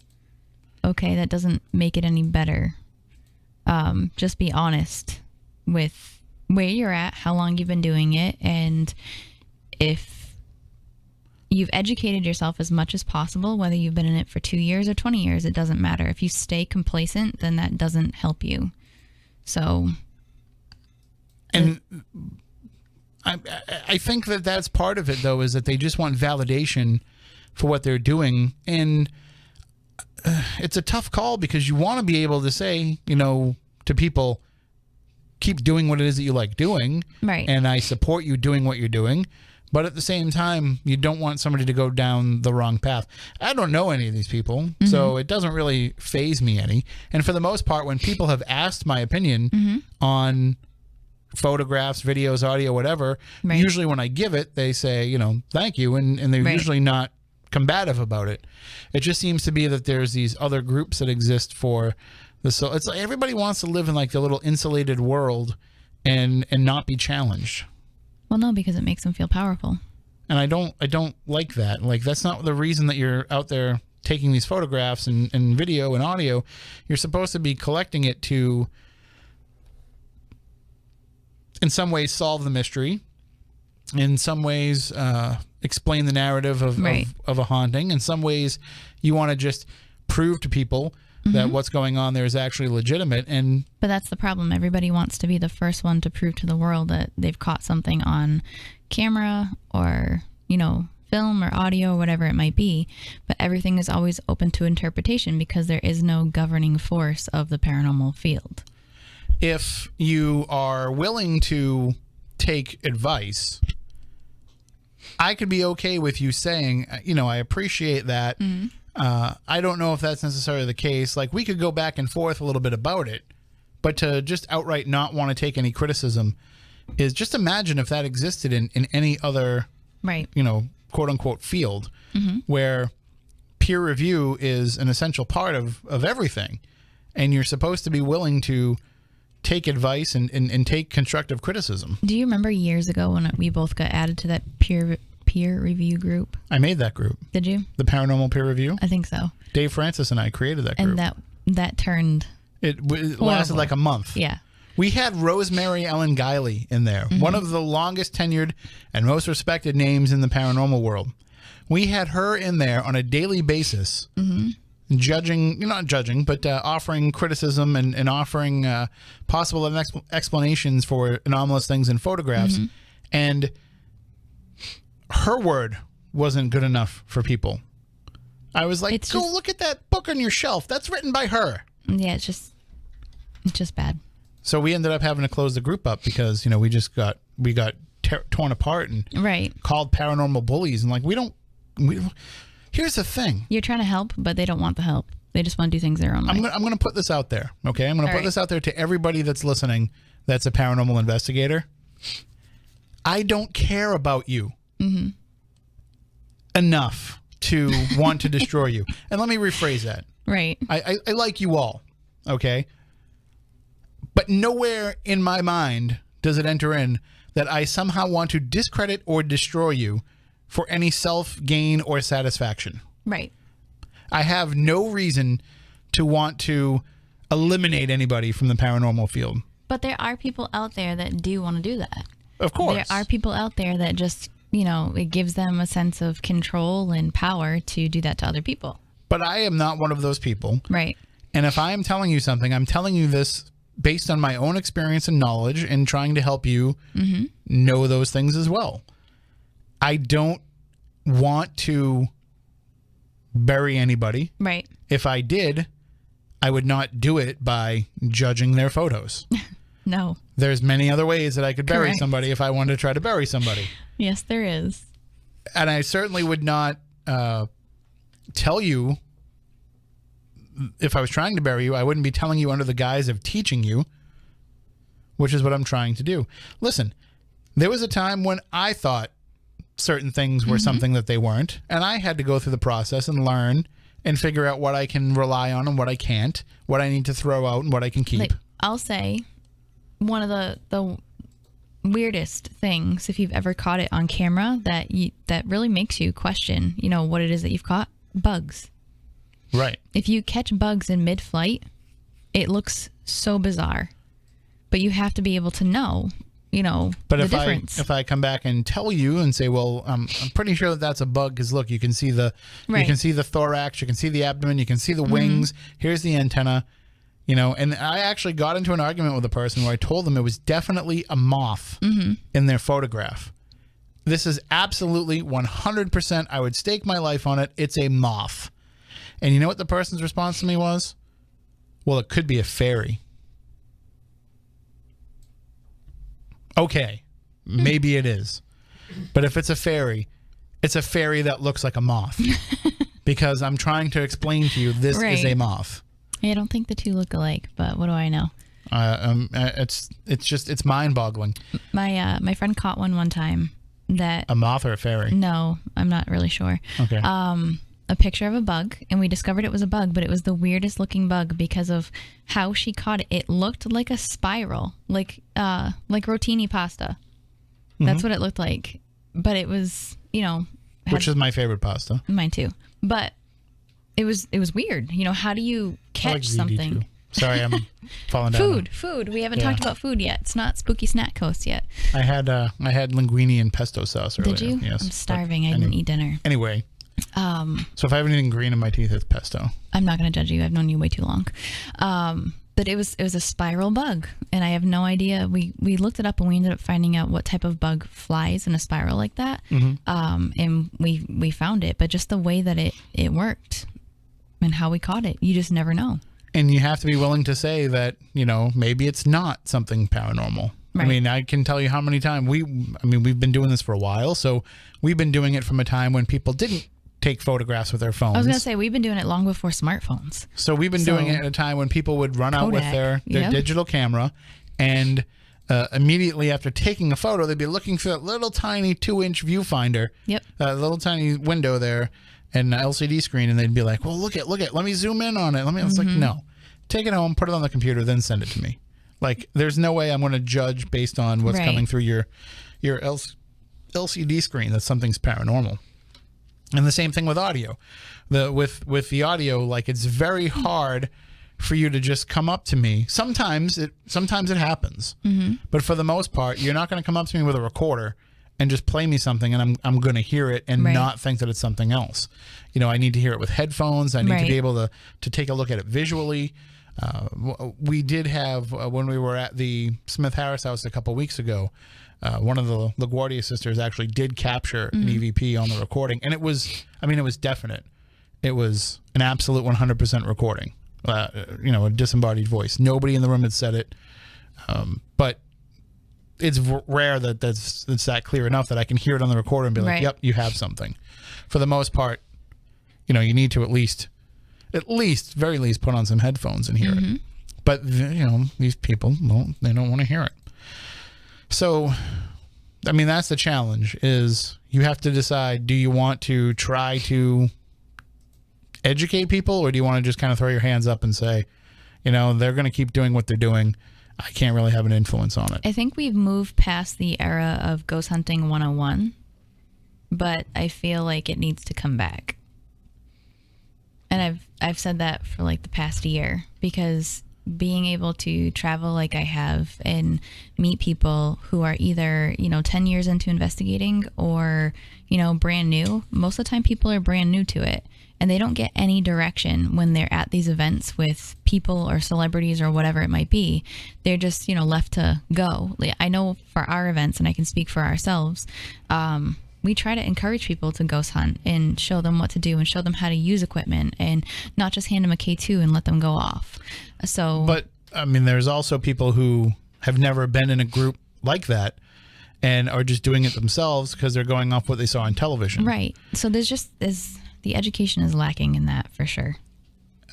Okay, that doesn't make it any better. Just be honest with where you're at, how long you've been doing it, and if you've educated yourself as much as possible, whether you've been in it for 2 years or 20 years, it doesn't matter. If you stay complacent, then that doesn't help you. So... And I think that that's part of it, though, is that they just want validation for what they're doing. And it's a tough call, because you want to be able to say, to people, keep doing what it is that you like doing. Right. And I support you doing what you're doing. But at the same time, you don't want somebody to go down the wrong path. I don't know any of these people, so it doesn't really faze me any. And for the most part, when people have asked my opinion on photographs, videos, audio, whatever, usually when I give it, they say, thank you. And they're usually not combative about it. It just seems to be that there's these other groups that exist for the, so it's everybody wants to live in the little insulated world and not be challenged. Well, no, because it makes them feel powerful. And I don't like that. Like, that's not the reason that you're out there taking these photographs and video and audio. You're supposed to be collecting it to, in some ways, solve the mystery. In some ways, explain the narrative of a haunting. In some ways, you want to just prove to people that what's going on there is actually legitimate. But that's the problem. Everybody wants to be the first one to prove to the world that they've caught something on camera or, film or audio or whatever it might be. But everything is always open to interpretation because there is no governing force of the paranormal field. If you are willing to take advice, I could be okay with you saying, I appreciate that. I don't know if that's necessarily the case. Like, we could go back and forth a little bit about it, but to just outright not want to take any criticism is, just imagine if that existed in any other, quote unquote field, where peer review is an essential part of everything. And you're supposed to be willing to take advice and take constructive criticism. Do you remember years ago when we both got added to that peer review group? I made that group. Did you? The Paranormal Peer Review? I think so. Dave Francis and I created that group. And that turned... It lasted like a month. Yeah. We had Rosemary Ellen Guiley in there, one of the longest tenured and most respected names in the paranormal world. We had her in there on a daily basis, not judging, but offering criticism and offering possible explanations for anomalous things in photographs. And her word wasn't good enough for people. I was like, look at that book on your shelf. That's written by her. Yeah, it's just bad. So we ended up having to close the group up because, we got torn apart and called paranormal bullies. And like, here's the thing. You're trying to help, but they don't want the help. They just want to do things their own way. I'm going to put this out there. Okay. I'm going to put this out there to everybody that's listening. That's a paranormal investigator. I don't care about you enough to want to destroy you. And let me rephrase that. Right. I like you all. Okay. But nowhere in my mind does it enter in that I somehow want to discredit or destroy you for any self-gain or satisfaction. Right. I have no reason to want to eliminate anybody from the paranormal field. But there are people out there that do want to do that. Of course. There are people out there that just, it gives them a sense of control and power to do that to other people. But I am not one of those people. Right. And if I am telling you something, I'm telling you this based on my own experience and knowledge and trying to help you know those things as well. I don't want to bury anybody. Right. If I did, I would not do it by judging their photos. No. There's many other ways that I could bury somebody if I wanted to try to bury somebody. Yes, there is. And I certainly would not tell you, if I was trying to bury you, I wouldn't be telling you under the guise of teaching you, which is what I'm trying to do. Listen, there was a time when I thought certain things were something that they weren't, and I had to go through the process and learn and figure out what I can rely on and what I can't, what I need to throw out and what I can keep. Like, I'll say one of the weirdest things, if you've ever caught it on camera, that really makes you question, what it is that you've caught: bugs. Right. If you catch bugs in mid-flight, it looks so bizarre, but you have to be able to know, but the difference. If I come back and tell you and say, well, I'm pretty sure that's a bug because look, you can see the thorax, you can see the abdomen, you can see the wings. Here's the antenna, And I actually got into an argument with a person where I told them it was definitely a moth in their photograph. This is absolutely 100%. I would stake my life on it. It's a moth. And you know what the person's response to me was? Well, it could be a fairy. Okay, maybe it is. But if it's a fairy that looks like a moth. Because I'm trying to explain to you this is a moth. I don't think the two look alike, but what do I know? It's mind-boggling. My friend caught one time that... A moth or a fairy? No, I'm not really sure. Okay. A picture of a bug, and we discovered it was a bug, but it was the weirdest looking bug because of how she caught it. It looked like a spiral, like rotini pasta. That's what it looked like. but it was, which is my favorite pasta. Mine too. But it was weird. How do you catch I like ZD something? too. Sorry, I'm falling down. Food. We haven't talked about food yet. It's not Spooky Snack Coast yet. I had linguine and pesto sauce earlier. Did you? Yes. I'm starving. I didn't eat dinner. Anyway. So if I have anything green in my teeth, it's pesto. I'm not going to judge you. I've known you way too long. But it was a spiral bug, and I have no idea. We looked it up, and we ended up finding out what type of bug flies in a spiral like that. And we found it, but just the way that it worked and how we caught it, you just never know. And you have to be willing to say that, maybe it's not something paranormal. Right. I mean, I can tell you how many times we've been doing this for a while, so we've been doing it from a time when people didn't take photographs with their phones. I was going to say, we've been doing it long before smartphones. So we've been doing it at a time when people would run out with their digital camera, and immediately after taking a photo, they'd be looking for that little tiny 2-inch viewfinder, that little tiny window there, and an LCD screen, and they'd be like, well, look at, let me zoom in on it. It's like, no. Take it home, put it on the computer, then send it to me. Like, there's no way I'm going to judge based on what's coming through your LCD screen that something's paranormal. And the same thing with audio. With the audio, like, it's very hard for you to just come up to me. Sometimes it happens, but for the most part, you're not going to come up to me with a recorder and just play me something, and I'm going to hear it and not think that it's something else. I need to hear it with headphones. I need to be able to take a look at it visually. We did have when we were at the Smith Harris house a couple weeks ago. One of the LaGuardia sisters actually did capture an EVP on the recording, and it was definite. It was an absolute 100% recording. A disembodied voice. Nobody in the room had said it, but it's rare that it's that clear enough that I can hear it on the recorder and be like, "Yep, you have something." For the most part, you need to at least, very least, put on some headphones and hear it. But these people, they don't want to hear it. So, that's the challenge, is you have to decide, do you want to try to educate people, or do you want to just kind of throw your hands up and say, they're going to keep doing what they're doing. I can't really have an influence on it. I think we've moved past the era of ghost hunting 101, but I feel like it needs to come back. And I've said that for like the past year, because being able to travel like I have and meet people who are either, 10 years into investigating or, brand new. Most of the time people are brand new to it, and they don't get any direction when they're at these events with people or celebrities or whatever it might be. They're just, left to go. I know for our events, and I can speak for ourselves, we try to encourage people to ghost hunt and show them what to do and show them how to use equipment, and not just hand them a K2 and let them go off. But there's also people who have never been in a group like that and are just doing it themselves because they're going off what they saw on television. Right. So the education is lacking in that for sure.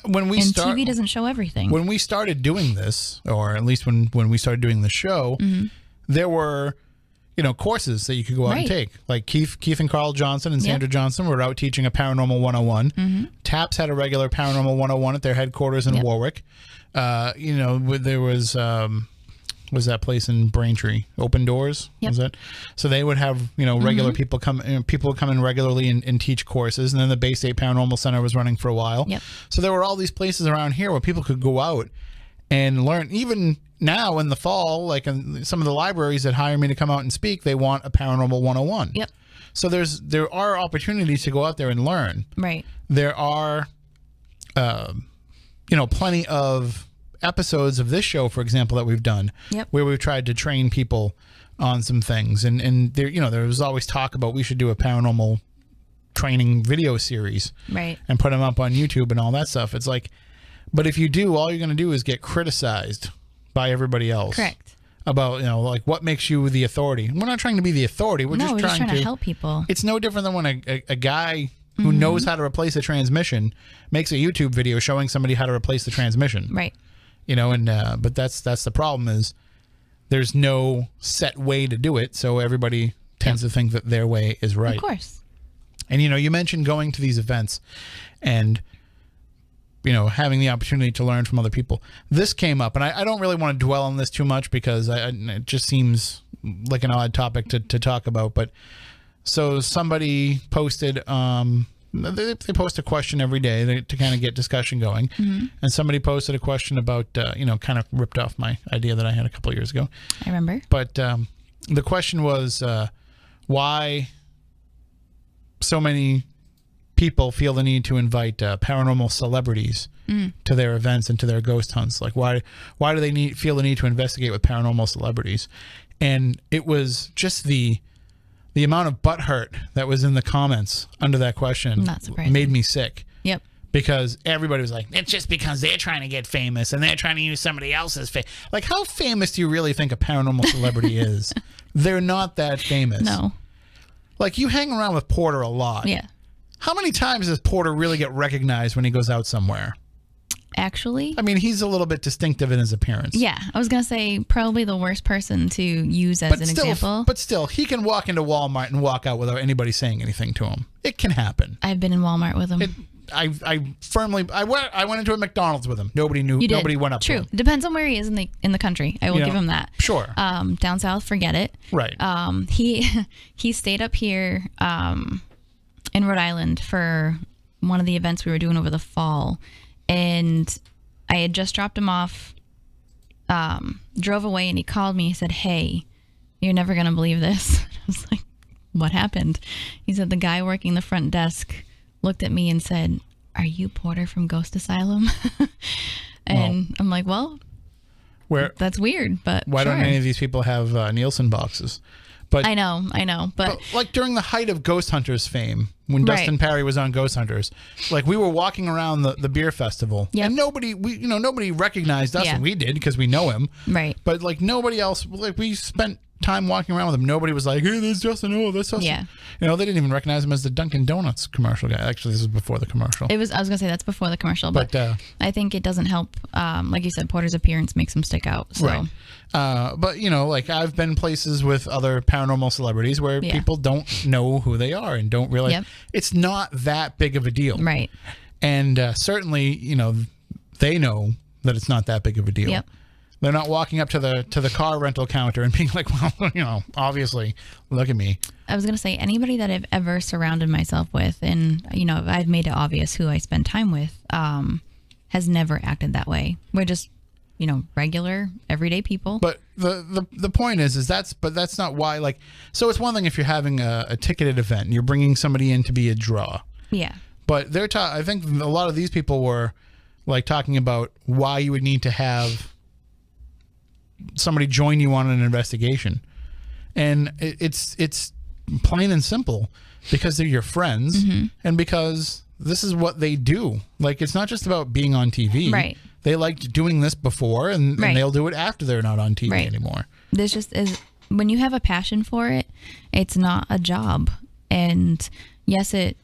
TV doesn't show everything. When we started doing this, or at least when we started doing the show, there were courses that you could go out and take. Like Keith and Carl Johnson and Sandra Johnson were out teaching a Paranormal 101. TAPS had a regular Paranormal 101 at their headquarters in Warwick. There was that place in Braintree, Open Doors? Was that? So they would have, regular people would come in regularly and teach courses. And then the Bay State Paranormal Center was running for a while. So there were all these places around here where people could go out and learn. Even now in the fall, like in some of the libraries that hire me to come out and speak, they want a Paranormal 101. So there are opportunities to go out there and learn. Right. There are, plenty of episodes of this show, for example, that we've done where we've tried to train people on some things. And there, there was always talk about we should do a paranormal training video series. Right. And put them up on YouTube and all that stuff. It's like, but if you do, all you're going to do is get criticized by everybody else. Correct. About, like, what makes you the authority. We're not trying to be the authority. We're just trying to help people. It's no different than when a guy who knows how to replace a transmission makes a YouTube video showing somebody how to replace the transmission. Right. But that's the problem, is there's no set way to do it, so everybody tends to think that their way is right. Of course. And you mentioned going to these events and having the opportunity to learn from other people. This came up, and I don't really want to dwell on this too much because it just seems like an odd topic to talk about. But So somebody posted, they post a question every day to kind of get discussion going. And somebody posted a question about, kind of ripped off my idea that I had a couple of years ago. I remember. But the question was why so many people feel the need to invite paranormal celebrities to their events and to their ghost hunts. Like, why do they feel the need to investigate with paranormal celebrities? And it was just the amount of butthurt that was in the comments under that question made me sick. Yep. Because everybody was like, it's just because they're trying to get famous and they're trying to use somebody else's fame. Like, how famous do you really think a paranormal celebrity is? They're not that famous. No. Like, you hang around with Porter a lot. Yeah. How many times does Porter really get recognized when he goes out somewhere? Actually, I mean, he's a little bit distinctive in his appearance. Yeah, I was going to say probably the worst person to use as an example. But still, he can walk into Walmart and walk out without anybody saying anything to him. It can happen. I've been in Walmart with him. I went into a McDonald's with him. Nobody knew. You did. Nobody went up to him. True. Depends on where he is in the country. I will give him that. Sure. Down south, forget it. Right. He stayed up here in Rhode Island for one of the events we were doing over the fall, and I had just dropped him off, drove away, and he called me. He said, "Hey, you're never going to believe this." I was like, "What happened?" He said, "The guy working the front desk looked at me and said, 'Are you Porter from Ghost Asylum?'" And I'm like, "Well, that's weird, but why sure. don't any of these people have Nielsen boxes?" But I know, but like during the height of Ghost Hunters fame, when Dustin Parry was on Ghost Hunters, like we were walking around the beer festival, and nobody recognized us, and we did because we know him, right? But like nobody else, like we spent time walking around with him. Nobody was like, "Hey, there's Justin. Oh, that's Justin." Yeah. They didn't even recognize him as the Dunkin' Donuts commercial guy. Actually, this was before the commercial. I was gonna say that's before the commercial, but I think it doesn't help. Like you said, Porter's appearance makes him stick out. So. Right. But like I've been places with other paranormal celebrities where people don't know who they are and don't realize it's not that big of a deal. Right. And certainly, they know that it's not that big of a deal. Yep. They're not walking up to the car rental counter and being like, well, obviously, look at me. I was going to say anybody that I've ever surrounded myself with, and, I've made it obvious who I spend time with, has never acted that way. We're just, regular, everyday people. But the point is that's not why, like, so it's one thing if you're having a ticketed event and you're bringing somebody in to be a draw. Yeah. But I think a lot of these people were, like, talking about why you would need to have somebody join you on an investigation, and it's plain and simple because they're your friends and because this is what they do. Like, it's not just about being on TV. Right. They liked doing this before, and they'll do it after they're not on TV anymore. There's just when you have a passion for it, it's not a job. And yes, I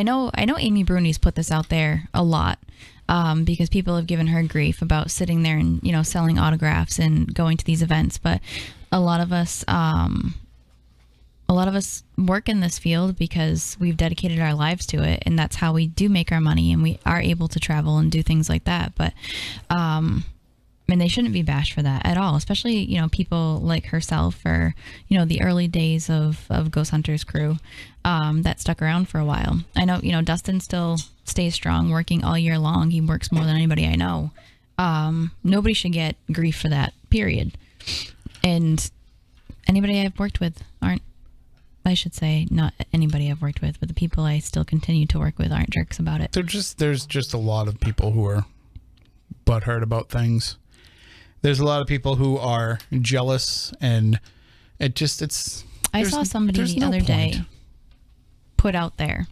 know Amy Bruni's put this out there a lot. Because people have given her grief about sitting there and, selling autographs and going to these events. But a lot of us work in this field because we've dedicated our lives to it, and that's how we do make our money, and we are able to travel and do things like that. But, and they shouldn't be bashed for that at all, especially, people like herself or, the early days of Ghost Hunters crew that stuck around for a while. I know, Dustin still stays strong, working all year long. He works more than anybody I know. Nobody should get grief for that, period. And anybody I've worked with I should say not anybody I've worked with, but the people I still continue to work with aren't jerks about it. There's just a lot of people who are butthurt about things. There's a lot of people who are jealous, and I saw somebody the other day put out there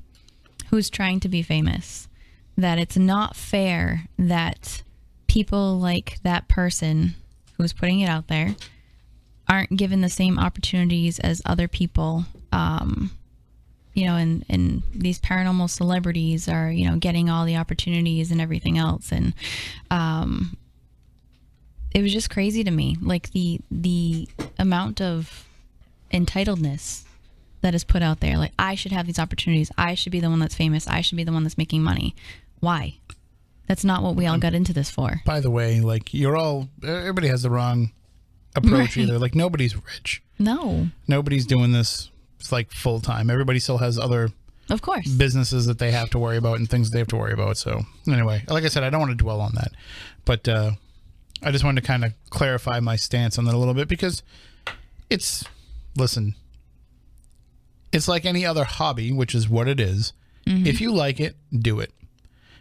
who's trying to be famous that it's not fair that people like that person who's putting it out there aren't given the same opportunities as other people. And these paranormal celebrities are, getting all the opportunities and everything else. And it was just crazy to me, like the amount of entitledness that is put out there. Like, I should have these opportunities. I should be the one that's famous. I should be the one that's making money. Why? That's not what we all got into this for. By the way, like, everybody has the wrong approach either. Like, nobody's rich. No. Nobody's doing this it's like full time. Everybody still has other Of course. businesses that they have to worry about and things they have to worry about. So anyway, like I said, I don't want to dwell on that, but I just wanted to kind of clarify my stance on that a little bit, because it's like any other hobby, which is what it is. If you like it, do it.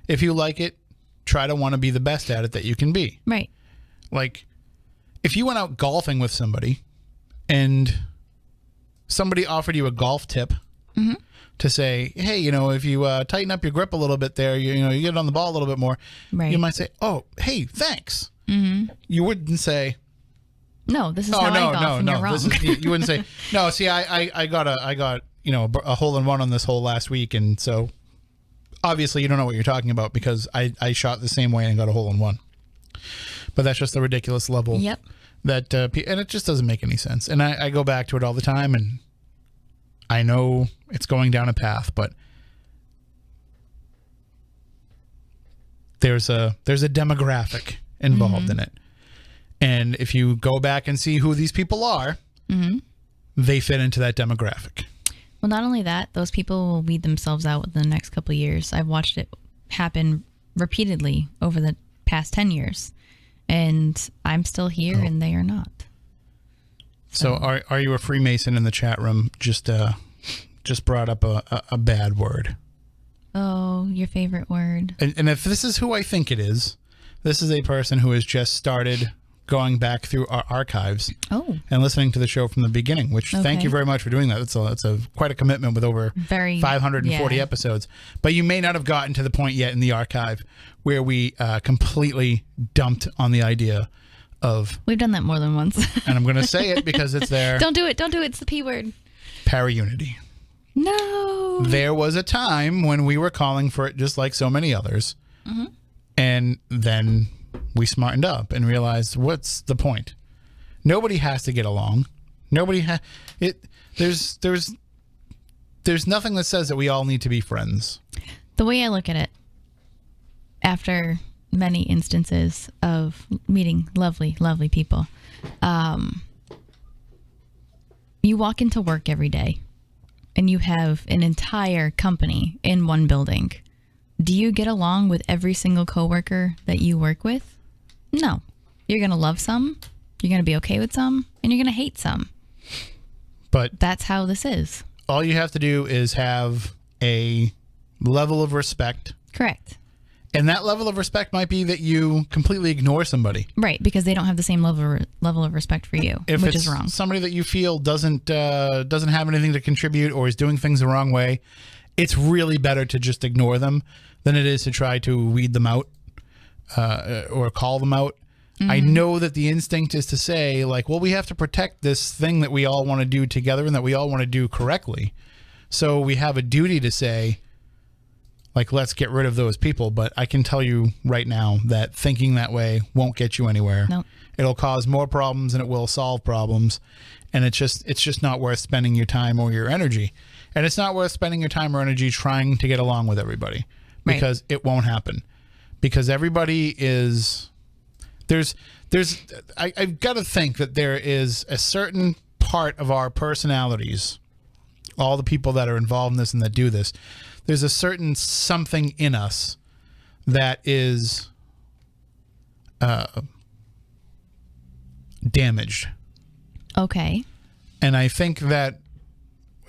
If you like it, try to want to be the best at it that you can be. Right. Like, if you went out golfing with somebody and somebody offered you a golf tip to say, hey, if you tighten up your grip a little bit there, you get it on the ball a little bit more, Right. you might say, oh, hey, thanks. You wouldn't say, no, this is how I golf, and you're wrong. You wouldn't say, no, see, I got a hole in one on this hole last week, and so obviously you don't know what you're talking about, because I shot the same way and got a hole in one. But that's just the ridiculous level. Yep. That and it just doesn't make any sense. And I go back to it all the time, and I know it's going down a path, but there's a demographic involved in it. And if you go back and see who these people are, they fit into that demographic. Well, not only that, those people will weed themselves out within the next couple of years. I've watched it happen repeatedly over the past 10 years. And I'm still here, and they are not. So are you a Freemason in the chat room? Just brought up a bad word. Oh, your favorite word. And if this is who I think it is, this is a person who has just started going back through our archives and listening to the show from the beginning, which thank you very much for doing that. It's quite a commitment with over 540 episodes. But you may not have gotten to the point yet in the archive where we completely dumped on the idea of... We've done that more than once. And I'm going to say it because it's there. Don't do it. Don't do it. It's the P word. Paraunity. No. There was a time when we were calling for it just like so many others. And then we smartened up and realized, what's the point? Nobody has to get along. There's nothing that says that we all need to be friends. The way I look at it, after many instances of meeting lovely, lovely people, you walk into work every day and you have an entire company in one building. Do you get along with every single coworker that you work with? No. You're going to love some, you're going to be okay with some, and you're going to hate some. But that's how this is. All you have to do is have a level of respect. Correct. And that level of respect might be that you completely ignore somebody. Right, because they don't have the same level of respect for you, which is wrong. Somebody that you feel doesn't have anything to contribute or is doing things the wrong way, it's really better to just ignore them than it is to try to weed them out or call them out. I know that the instinct is to say, like, well, we have to protect this thing that we all want to do together and that we all want to do correctly. So we have a duty to say, like, let's get rid of those people. But I can tell you right now that thinking that way won't get you anywhere. Nope. It'll cause more problems than it will solve problems. And it's just not worth spending your time or your energy. And it's not worth spending your time or energy trying to get along with everybody, because it won't happen. Because everybody is... I've got to think that there is a certain part of our personalities, all the people that are involved in this and that do this, there's a certain something in us that is damaged. Okay. And I think that,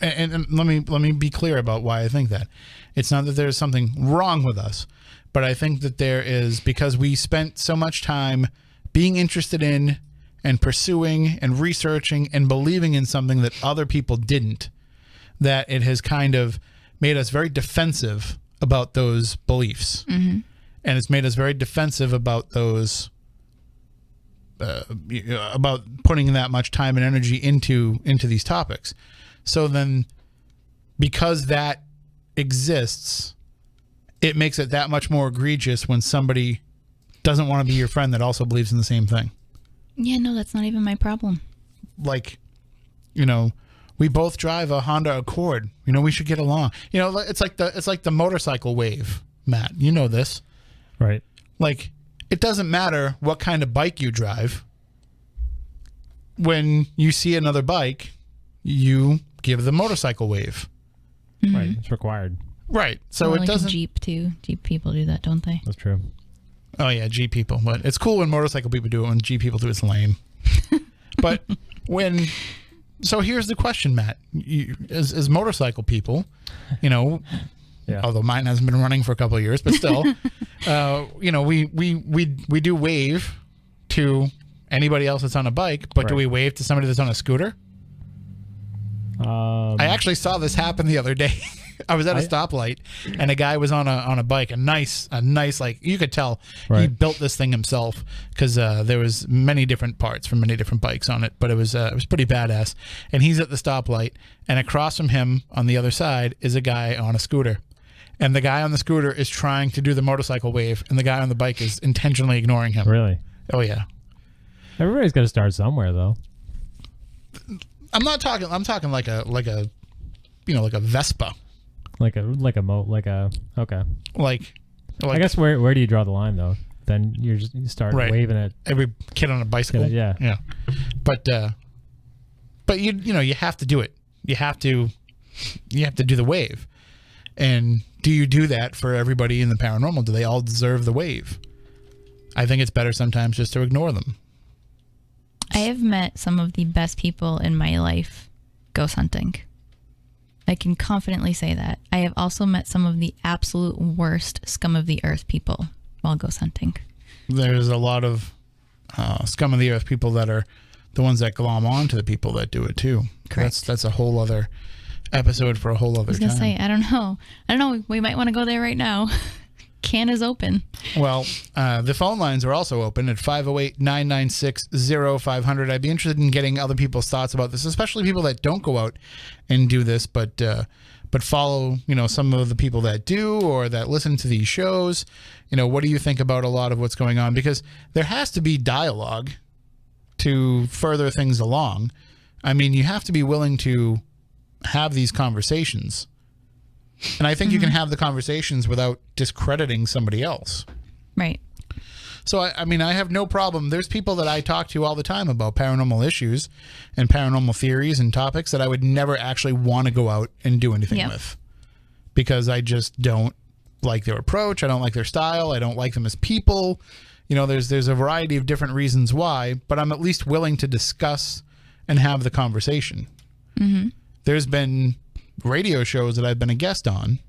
and let me be clear about why I think that. It's not that there's something wrong with us, but I think that there is, because we spent so much time being interested in and pursuing and researching and believing in something that other people didn't, that it has kind of made us very defensive about those beliefs. And it's made us very defensive about those, about putting that much time and energy into these topics. So then, because that exists, it makes it that much more egregious when somebody doesn't want to be your friend that also believes in the same thing. Yeah, no, that's not even my problem. Like, we both drive a Honda Accord. We should get along. It's like the motorcycle wave, Matt. You know this. Right. Like, it doesn't matter what kind of bike you drive. When you see another bike, you give the motorcycle wave. Right, it's required. Right, so it doesn't. Jeep too. Jeep people do that, don't they? That's true. Oh yeah, Jeep people. But it's cool when motorcycle people do it. When Jeep people do it, it's lame. But so here's the question, Matt. As motorcycle people, yeah. Although mine hasn't been running for a couple of years, but still, we do wave to anybody else that's on a bike, but do we wave to somebody that's on a scooter? I actually saw this happen the other day. I was at a stoplight, and a guy was on a bike, a nice, like, you could tell he built this thing himself, because there was many different parts from many different bikes on it, but it was pretty badass. And he's at the stoplight, and across from him on the other side is a guy on a scooter, and the guy on the scooter is trying to do the motorcycle wave, and the guy on the bike is intentionally ignoring him. Really? Oh yeah. Everybody's got to start somewhere, though. I'm talking like a Vespa. Okay. I guess where do you draw the line, though? Then you start waving at every kid on a bicycle. Yeah. But you have to do it. You have to do the wave. And do you do that for everybody in the paranormal? Do they all deserve the wave? I think it's better sometimes just to ignore them. I have met some of the best people in my life ghost hunting. I can confidently say that. I have also met some of the absolute worst scum of the earth people while ghost hunting. There's a lot of scum of the earth people that are the ones that glom on to the people that do it too. Correct. That's a whole other episode for a whole other time. I was going to say, I don't know. We might want to go there right now. Can is open. Well, the phone lines are also open at 508-996-0500. I'd be interested in getting other people's thoughts about this, especially people that don't go out and do this, but follow, some of the people that do or that listen to these shows. What do you think about a lot of what's going on? Because there has to be dialogue to further things along. I mean, you have to be willing to have these conversations. And I think you can have the conversations without discrediting somebody else. Right. So, I mean, I have no problem. There's people that I talk to all the time about paranormal issues and paranormal theories and topics that I would never actually want to go out and do anything with. Because I just don't like their approach. I don't like their style. I don't like them as people. There's a variety of different reasons why, but I'm at least willing to discuss and have the conversation. Mm-hmm. There's been radio shows that I've been a guest on,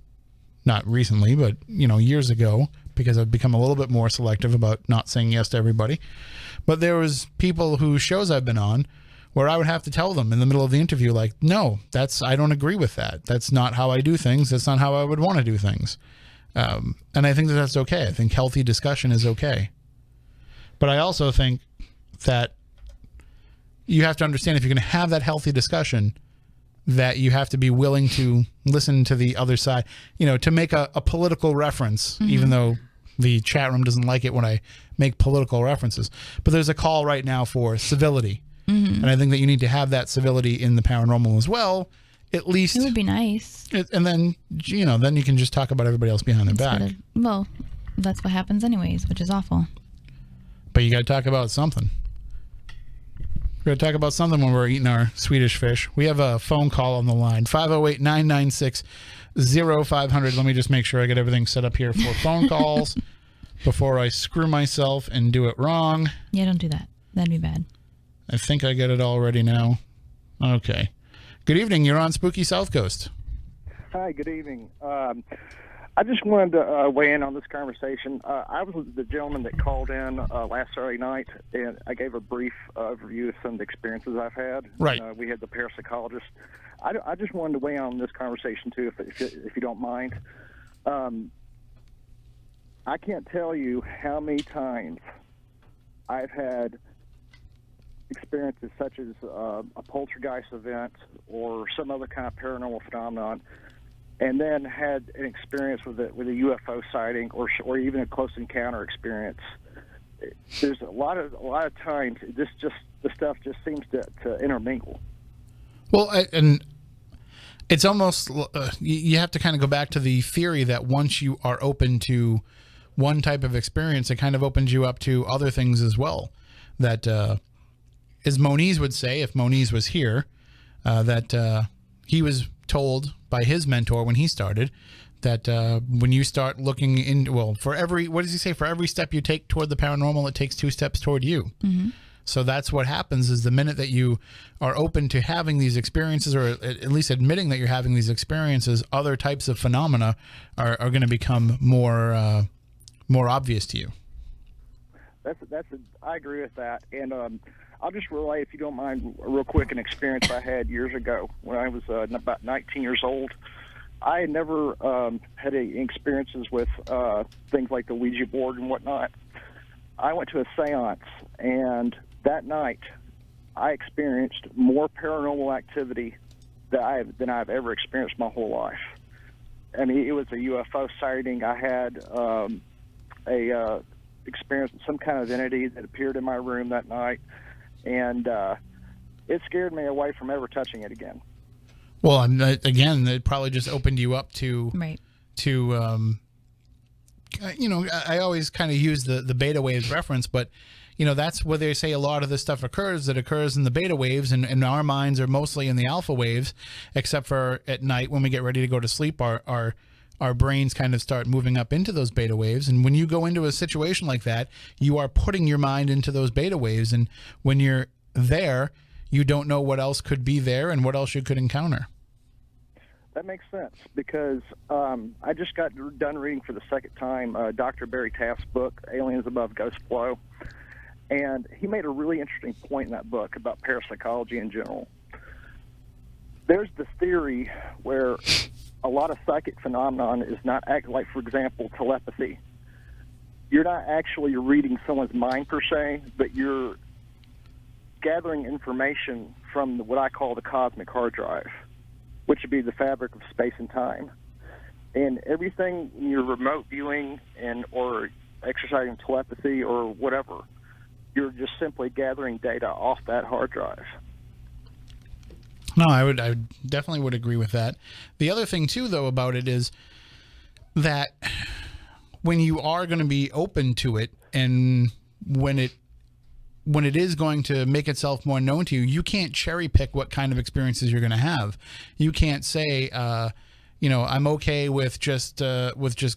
not recently, but years ago, because I've become a little bit more selective about not saying yes to everybody. But there was people whose shows I've been on where I would have to tell them in the middle of the interview, like, no, I don't agree with that. That's not how I do things. That's not how I would want to do things. And I think that's okay. I think healthy discussion is okay. But I also think that you have to understand, if you're going to have that healthy discussion, that you have to be willing to listen to the other side, to make a political reference, even though the chat room doesn't like it when I make political references. But there's a call right now for civility. And I think that you need to have that civility in the paranormal as well, at least. It would be nice. And then, then you can just talk about everybody else behind their back. Well, that's what happens anyways, which is awful. But you got to talk about something. We're going to talk about something when we're eating our Swedish fish. We have a phone call on the line, 508-996-0500. Let me just make sure I get everything set up here for phone calls before I screw myself and do it wrong. Yeah, don't do that. That'd be bad. I think I get it all ready now. Okay. Good evening. You're on Spooky South Coast. Hi, good evening. I just wanted to weigh in on this conversation. I was the gentleman that called in last Saturday night, and I gave a brief overview of some of the experiences I've had. Right. We had the parapsychologist. I just wanted to weigh in on this conversation, too, if you don't mind. I can't tell you how many times I've had experiences such as a poltergeist event or some other kind of paranormal phenomenon, and then had an experience with a UFO sighting or even a close encounter experience. There's a lot of times the stuff just seems to intermingle. Well, and it's almost you have to kind of go back to the theory that once you are open to one type of experience, it kind of opens you up to other things as well. That as Moniz would say, if Moniz was here, that he was told by his mentor when he started that when you start looking in, well, for every, what does he say? For every step you take toward the paranormal, it takes 2 steps toward you. Mm-hmm. So that's what happens is the minute that you are open to having these experiences, or at least admitting that you're having these experiences, other types of phenomena are going to become more obvious to you. I agree with that. And I'll just relay, if you don't mind, real quick, an experience I had years ago when I was about 19 years old. I had never had any experiences with things like the Ouija board and whatnot. I went to a seance, and that night I experienced more paranormal activity than I've ever experienced my whole life. I mean, it was a UFO sighting. I had a experience with some kind of entity that appeared in my room that night, and it scared me away from ever touching it again. Well, again, it probably just opened you up to, Right. I always kind of use the beta waves reference, but, that's where they say a lot of this stuff occurs. That occurs in the beta waves, and our minds are mostly in the alpha waves, except for at night when we get ready to go to sleep, our brains kind of start moving up into those beta waves. And when you go into a situation like that, you are putting your mind into those beta waves. And when you're there, you don't know what else could be there and what else you could encounter. That makes sense, because I just got done reading for the second time Dr. Barry Taft's book, Aliens Above Ghost Flow. And he made a really interesting point in that book about parapsychology in general. There's this theory where a lot of psychic phenomenon is not like, for example, telepathy. You're not actually reading someone's mind per se, but you're gathering information from what I call the cosmic hard drive, which would be the fabric of space and time. And everything in your remote viewing or exercising telepathy or whatever, you're just simply gathering data off that hard drive. No, I definitely would agree with that. The other thing too, though, about it is that when you are going to be open to it, and when it is going to make itself more known to you, you can't cherry pick what kind of experiences you're going to have. You can't say, I'm okay with just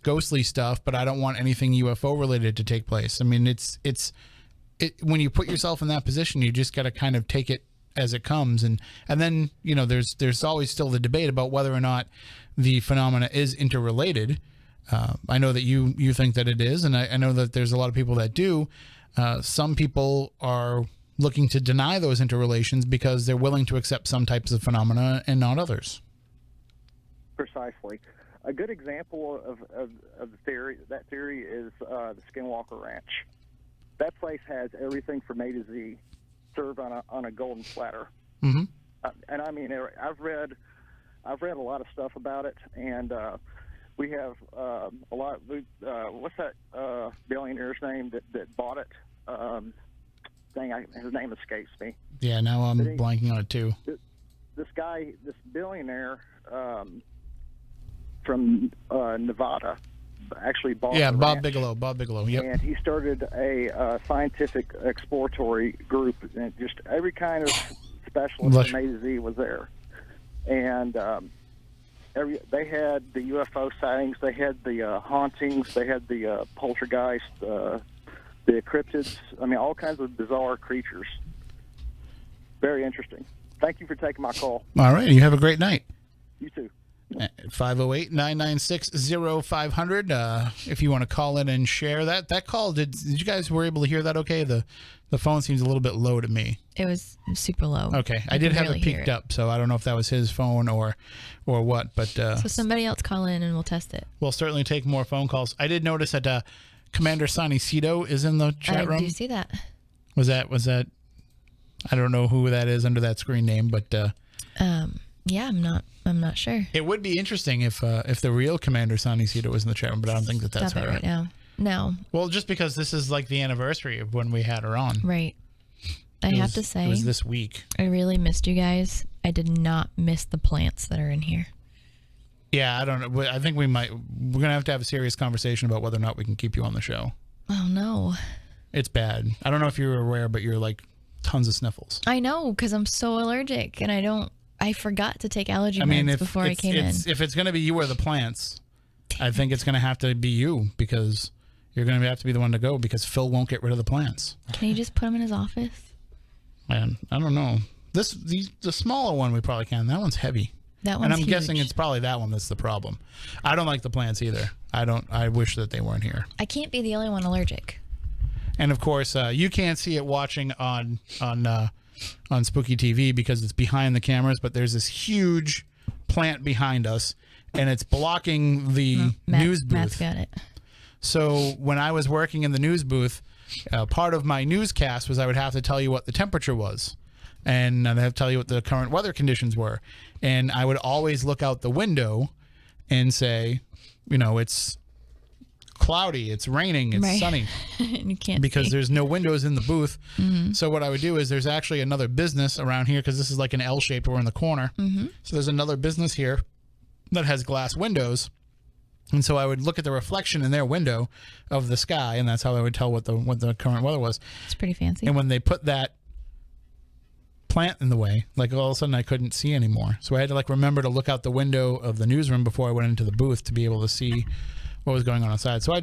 ghostly stuff, but I don't want anything UFO related to take place. I mean, when you put yourself in that position, you just got to kind of take it as it comes, and then there's always still the debate about whether or not the phenomena is interrelated. I know that you think that it is, and I know that there's a lot of people that do. Some people are looking to deny those interrelations because they're willing to accept some types of phenomena and not others. Precisely. A good example of that theory is the Skinwalker Ranch. That place has everything from A to Z served on a golden platter. Mm-hmm. And I mean, I've read a lot of stuff about it, and we have a lot. What's that billionaire's name that bought it? His name escapes me. Yeah, now I'm blanking on it too. This billionaire from Nevada, actually bought. Yeah, Bob Bigelow. Yep. And he started a scientific exploratory group, and just every kind of specialist from A to Z was there. And they had the UFO sightings, they had the hauntings, they had the poltergeist, the cryptids. I mean, all kinds of bizarre creatures. Very interesting. Thank you for taking my call. All right. You have a great night. You too. 508-996-0500. If you want to call in and share that call, did you guys were able to hear that okay? The phone seems a little bit low to me. It was super low. Okay. I did have it peaked up, so I don't know if that was his phone or what, but so somebody else call in and we'll test it. We'll certainly take more phone calls. I did notice that Commander Sonny Cito is in the chat room. I do see that. Was that I don't know who that is under that screen name, but yeah, I'm not sure. It would be interesting if the real Commander Sonny Cito was in the chat room, but I don't think that's her right now. No. Well, just because this is like the anniversary of when we had her on. Right. I have to say, it was this week. I really missed you guys. I did not miss the plants that are in here. Yeah, I don't know. I think we're going to have a serious conversation about whether or not we can keep you on the show. Oh, no. It's bad. I don't know if you were aware, but you're like tons of sniffles. I know, because I'm so allergic, and I don't I forgot to take allergy I mean, meds before I came in. if it's going to be you or the plants, I think it's going to have to be you because you're going to have to be the one to go because Phil won't get rid of the plants. Can you just put them in his office? Man, I don't know. The smaller one we probably can. That one's heavy. That one's And I'm huge. guessing it's probably that one that's the problem. I don't like the plants either. I wish that they weren't here. I can't be the only one allergic. And of course, you can't see it watching on Spooky TV because it's behind the cameras, but there's this huge plant behind us and it's blocking the news booth. Matt's got it. So when I was working in the news booth, part of my newscast was I would have to tell you what the temperature was. And I'd have to tell you what the current weather conditions were. And I would always look out the window and say, it's cloudy, it's raining, it's sunny. You can't because see. there's no windows in the booth. So what I would do is there's actually another business around here because this is like an L shape. We're in the corner. So there's another business here that has glass windows. And so I would look at the reflection in their window of the sky, and that's how I would tell what the current weather was. It's pretty fancy. And when they put that plant in the way, like all of a sudden I couldn't see anymore. So I had to remember to look out the window of the newsroom before I went into the booth to be able to see what was going on outside. So I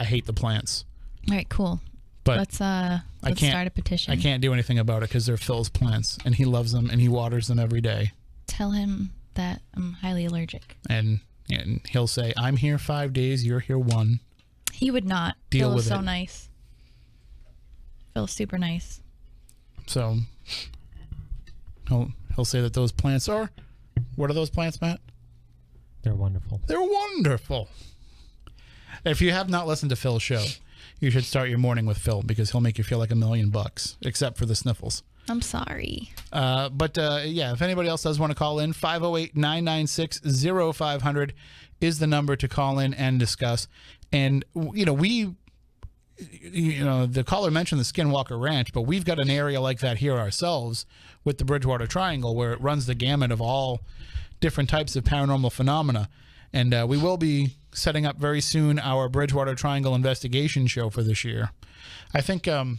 hate the plants. All right, cool. But let's start a petition. I can't do anything about it because they're Phil's plants, and he loves them and he waters them every day. Tell him that I'm highly allergic. And he'll say, "I'm here 5 days. You're here 1." He would not. Deal Phil's with so it. nice. Phil's super nice. So he'll say that those plants are. What are those plants, Matt? They're wonderful. They're wonderful. If you have not listened to Phil's show, you should start your morning with Phil because he'll make you feel like $1 million, except for the sniffles. I'm sorry. But if anybody else does want to call in, 508-996-0500 is the number to call in and discuss. And, the caller mentioned the Skinwalker Ranch, but we've got an area like that here ourselves with the Bridgewater Triangle where it runs the gamut of all different types of paranormal phenomena. And we will be setting up very soon our Bridgewater Triangle investigation show for this year. I think, Matt,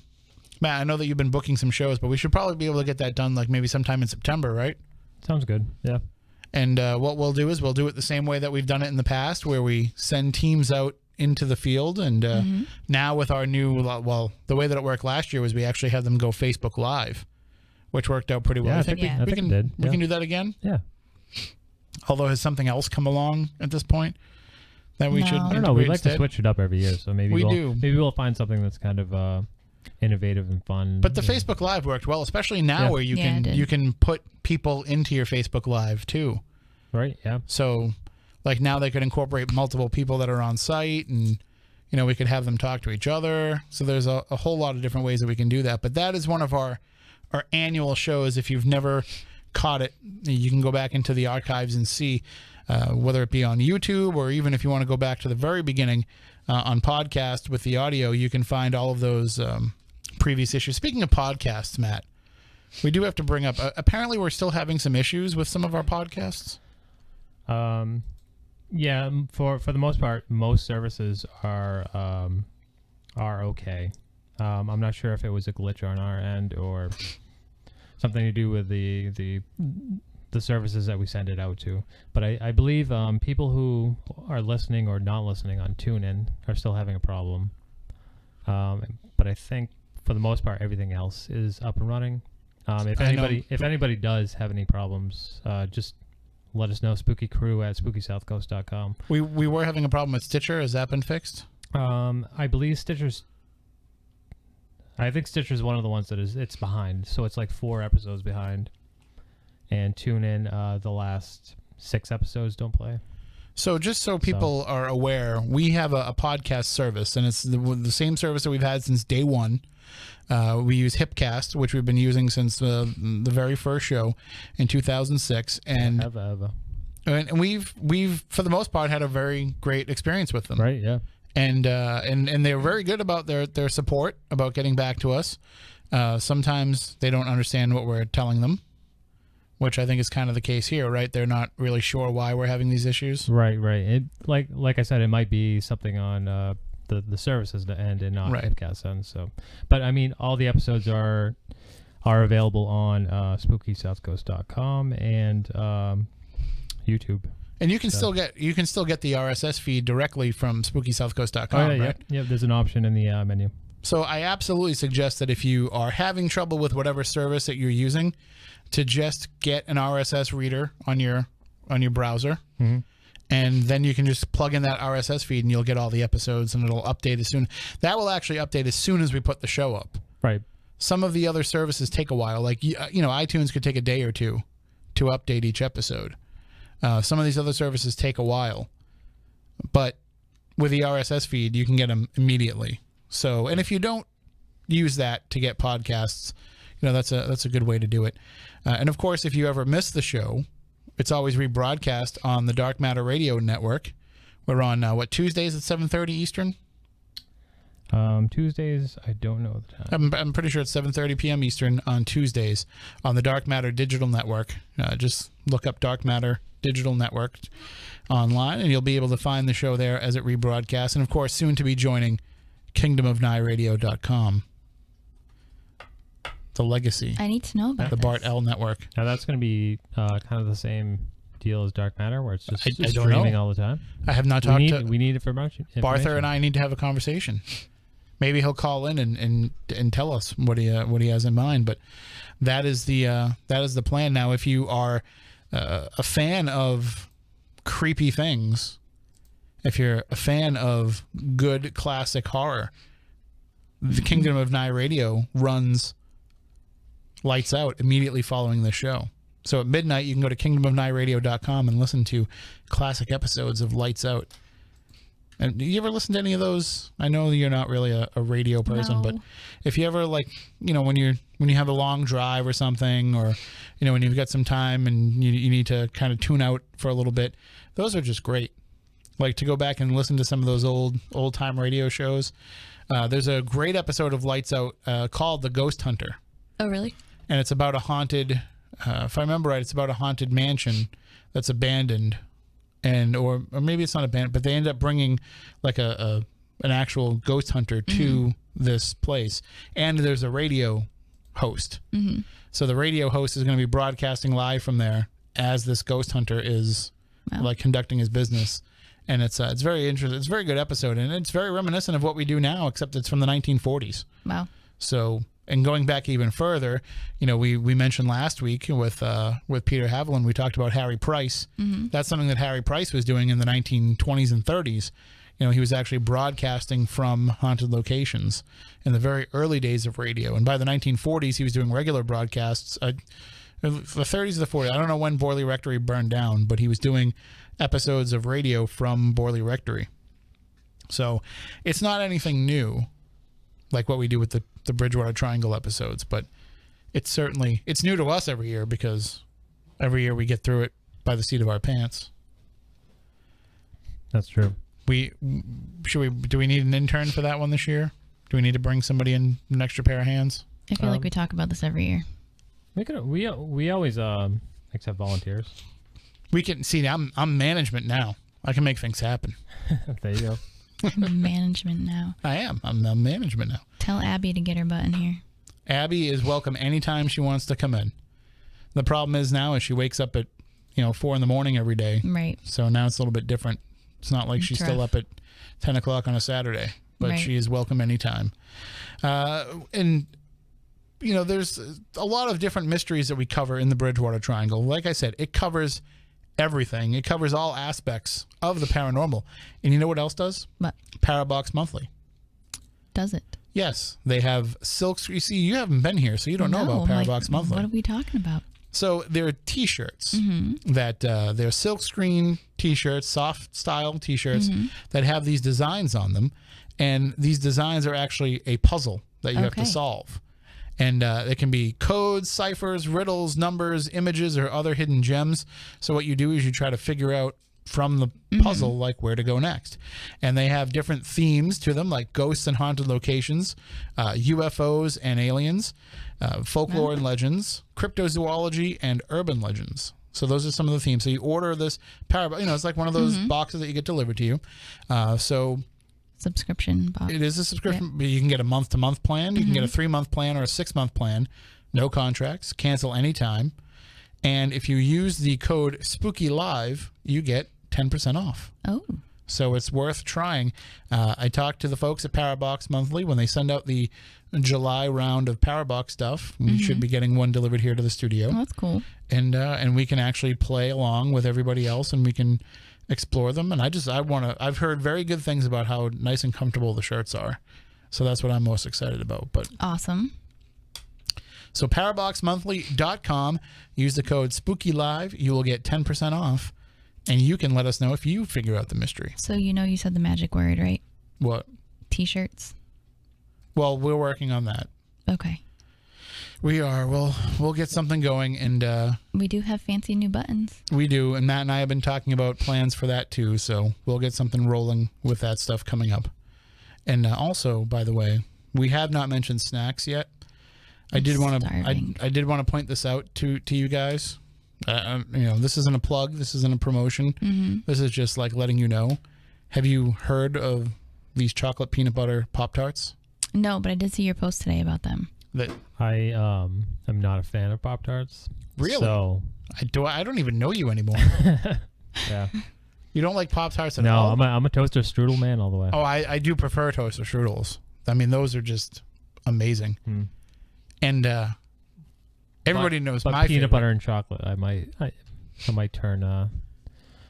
I know that you've been booking some shows, but we should probably be able to get that done maybe sometime in September, right? Sounds good. Yeah. And what we'll do is we'll do it the same way that we've done it in the past, where we send teams out into the field. And now with our new, the way that it worked last year was we actually had them go Facebook Live, which worked out pretty well. Yeah, I think we can do that again. Yeah. Although has something else come along at this point that we should? I don't know. We like to switch it up every year, so maybe we'll find something that's kind of innovative and fun. But the Facebook Live worked well, especially now where you can put people into your Facebook Live too. Right. Yeah. So, now they could incorporate multiple people that are on site, and we could have them talk to each other. So there's a whole lot of different ways that we can do that. But that is one of our annual shows. If you've never caught it, you can go back into the archives and see whether it be on YouTube or even if you want to go back to the very beginning on podcast with the audio, you can find all of those previous issues. Speaking of podcasts, Matt, we do have to bring up apparently we're still having some issues with some of our podcasts. Yeah, for the most part, most services are okay. I'm not sure if it was a glitch on our end or something to do with the services that we send it out to. But I believe people who are listening or not listening on TuneIn are still having a problem. But I think for the most part, everything else is up and running. If anybody does have any problems, just let us know. SpookyCrew@SpookySouthCoast.com. We were having a problem with Stitcher. Has that been fixed? I believe I think Stitcher's one of the ones that it's behind. So it's 4 episodes behind. And TuneIn, the last 6 episodes don't play. So just so people are aware, we have a podcast service, and it's the same service that we've had since day one. We use Hipcast, which we've been using since the very first show in 2006, and we've for the most part had a very great experience with them. Right? Yeah. And they're very good about their support about getting back to us. Sometimes they don't understand what we're telling them, which I think is kind of the case here, right? They're not really sure why we're having these issues. Right. It like I said, it might be something on the services end and not Hipcast end. So, but I mean, all the episodes are are available on SpookySouthCoast.com and YouTube. And you can still get the RSS feed directly from SpookySouthCoast.com. Oh, yeah, right? Yep. There's an option in the menu. So I absolutely suggest that if you are having trouble with whatever service that you're using, to just get an RSS reader on your browser, and then you can just plug in that RSS feed, and you'll get all the episodes, and it'll update as soon. That will actually update as soon as we put the show up. Right. Some of the other services take a while. Like iTunes could take a day or two to update each episode. Some of these other services take a while, but with the RSS feed, you can get them immediately. So, and if you don't use that to get podcasts, that's a good way to do it. And of course, if you ever miss the show, it's always rebroadcast on the Dark Matter Radio Network. We're on Tuesdays at 7:30 Eastern. Tuesdays, I don't know the time. I'm pretty sure it's 7:30 p.m. Eastern on Tuesdays on the Dark Matter Digital Network. Just look up Dark Matter Digital Network online, and you'll be able to find the show there as it rebroadcasts. And of course, soon to be joining KingdomofNyeRadio.com. The legacy. I need to know about the this. Bart L Network. Now that's going to be kind of the same deal as Dark Matter, where it's just I don't streaming know. all the time. I have not talked to. We need it for information. Barther and I need to have a conversation. Maybe he'll call in and tell us what he has in mind. But that is the plan. Now, if you are a fan of creepy things, if you're a fan of good classic horror, the Kingdom of Nye Radio runs Lights Out immediately following the show. So at midnight, you can go to KingdomofNyeRadio.com and listen to classic episodes of Lights Out. And do you ever listen to any of those? I know you're not really a radio person, but if you ever when you have a long drive or something, or when you've got some time and you need to kind of tune out for a little bit, those are just great. Like to go back and listen to some of those old time radio shows. There's a great episode of Lights Out called The Ghost Hunter. Oh, really? And it's about a haunted, if I remember right, it's about a haunted mansion that's abandoned. And or maybe it's not abandoned, but they end up bringing like an actual ghost hunter to this place. And there's a radio host. Mm-hmm. So the radio host is going to be broadcasting live from there as this ghost hunter is like conducting his business. And it's very interesting. It's a very good episode, and it's very reminiscent of what we do now, except it's from the 1940s. Wow. So, and going back even further, we mentioned last week with Peter Haviland, we talked about Harry Price. Mm-hmm. That's something that Harry Price was doing in the 1920s and 30s. He was actually broadcasting from haunted locations in the very early days of radio. And by the 1940s, he was doing regular broadcasts. The 30s or the 40s. I don't know when Borley Rectory burned down, but he was doing episodes of radio from Borley Rectory. So it's not anything new like what we do with the Bridgewater Triangle episodes, but it's new to us every year because every year we get through it by the seat of our pants. That's true. Do we need an intern for that one this year? Do we need to bring somebody in, an extra pair of hands? I feel like we talk about this every year. We always accept volunteers. We can see. I'm management now. I can make things happen. There you go. Management now. I am. I'm management now. Tell Abby to get her butt in here. Abby is welcome anytime she wants to come in. The problem is now is she wakes up at 4 a.m. every day. Right. So now it's a little bit different. It's not like she's still up at 10 o'clock on a Saturday, but she is welcome anytime. And there's a lot of different mysteries that we cover in the Bridgewater Triangle. Like I said, it covers everything. It covers all aspects of the paranormal. And you know what else does? What? Parabox Monthly. Does it? Yes. They have silk. You see, you haven't been here, so you don't know about Parabox Monthly. What are we talking about? So there are T-shirts that they're silkscreen T-shirts, soft style T-shirts that have these designs on them, and these designs are actually a puzzle that you have to solve. And it can be codes, ciphers, riddles, numbers, images, or other hidden gems. So what you do is you try to figure out from the puzzle, like where to go next. And they have different themes to them, like ghosts and haunted locations, UFOs and aliens, folklore and legends, cryptozoology, and urban legends. So those are some of the themes. So you order this it's like one of those boxes that you get delivered to you. Subscription box. It is a subscription. Yeah. You can get a month-to-month plan. You can get a 3-month plan or a 6-month plan. No contracts. Cancel anytime. And if you use the code SPOOKYLIVE, you get 10% off. Oh. So it's worth trying. I talked to the folks at Parabox Monthly when they send out the July round of Parabox stuff. We should be getting one delivered here to the studio. Oh, that's cool. And we can actually play along with everybody else, and we can explore them. And I've heard very good things about how nice and comfortable the shirts are. So that's what I'm most excited about. But awesome. So paraboxmonthly.com, use the code SPOOKYLIVE. You will get 10% off, and you can let us know if you figure out the mystery. So you said the magic word, right? What? T-shirts. Well, we're working on that. Okay. We are. We'll get something going, and we do have fancy new buttons. We do, and Matt and I have been talking about plans for that too. So we'll get something rolling with that stuff coming up. And also, by the way, we have not mentioned snacks yet. I did want to point this out to you guys. This isn't a plug. This isn't a promotion. This is just like letting you know. Have you heard of these chocolate peanut butter Pop-Tarts? No, but I did see your post today about them. I am not a fan of Pop-Tarts. Really? So I don't even know you anymore. Yeah. You don't like Pop-Tarts at all? No, I'm a toaster strudel man all the way. Oh, I do prefer toaster strudels. I mean, those are just amazing. And everybody knows my peanut favorite. Butter and chocolate. I might turn.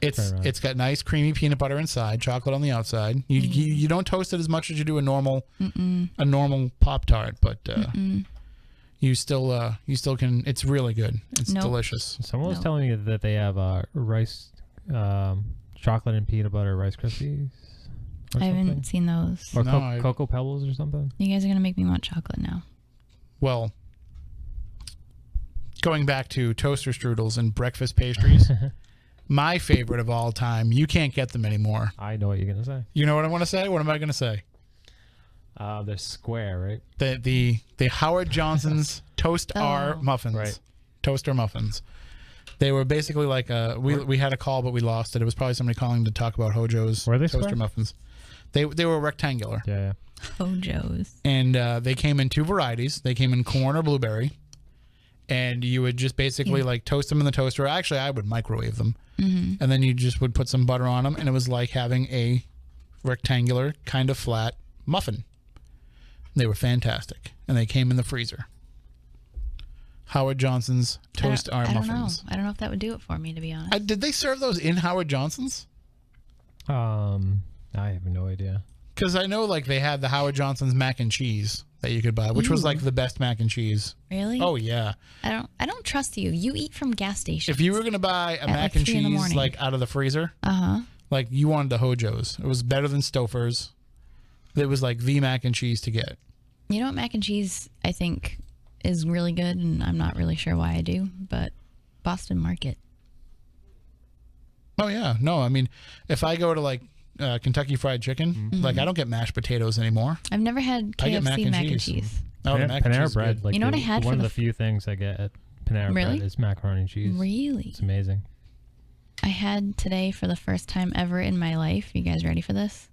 It's got nice creamy peanut butter inside, chocolate on the outside. You don't toast it as much as you do a normal Pop-Tart, but you still can. It's really good. It's delicious. Someone was telling me that they have rice, chocolate and peanut butter Rice Krispies. I haven't seen those. Or Cocoa Pebbles or something. You guys are gonna make me want chocolate now. Well, going back to toaster strudels and breakfast pastries, my favorite of all time. You can't get them anymore. I know what you're gonna say. You know what I want to say? What am I gonna say? They're square, right? The Howard Johnson's Toast R muffins. Right. Toaster muffins. They were basically like we had a call, but we lost it. It was probably somebody calling to talk about Hojo's toaster square? muffins. They were rectangular. Yeah. Hojo's. And they came in 2 varieties. They came in corn or blueberry. And you would just basically like toast them in the toaster. Actually, I would microwave them. And then you just would put some butter on them, and it was like having a rectangular, kind of flat muffin. They were fantastic. And they came in the freezer. Howard Johnson's Toast R muffins. I don't know if that would do it for me, to be honest. Did they serve those in Howard Johnson's? I have no idea. Because I know like they had the Howard Johnson's mac and cheese that you could buy, which was like the best mac and cheese. Really? Oh yeah. I don't trust you. You eat from gas stations. If you were gonna buy a mac and cheese like out of the freezer, like you wanted the Hojo's. It was better than Stouffer's. It was like the mac and cheese to get. You know what mac and cheese I think is really good, and I'm not really sure why I do, but Boston Market. Oh yeah, no, I mean, if I go to like Kentucky Fried Chicken, like I don't get mashed potatoes anymore. I've never had KFC I get mac and cheese. Oh, Panera bread. Like you know what I had? One of the few things I get at Panera bread is macaroni and cheese. Really? It's amazing. I had today for the first time ever in my life. You guys ready for this?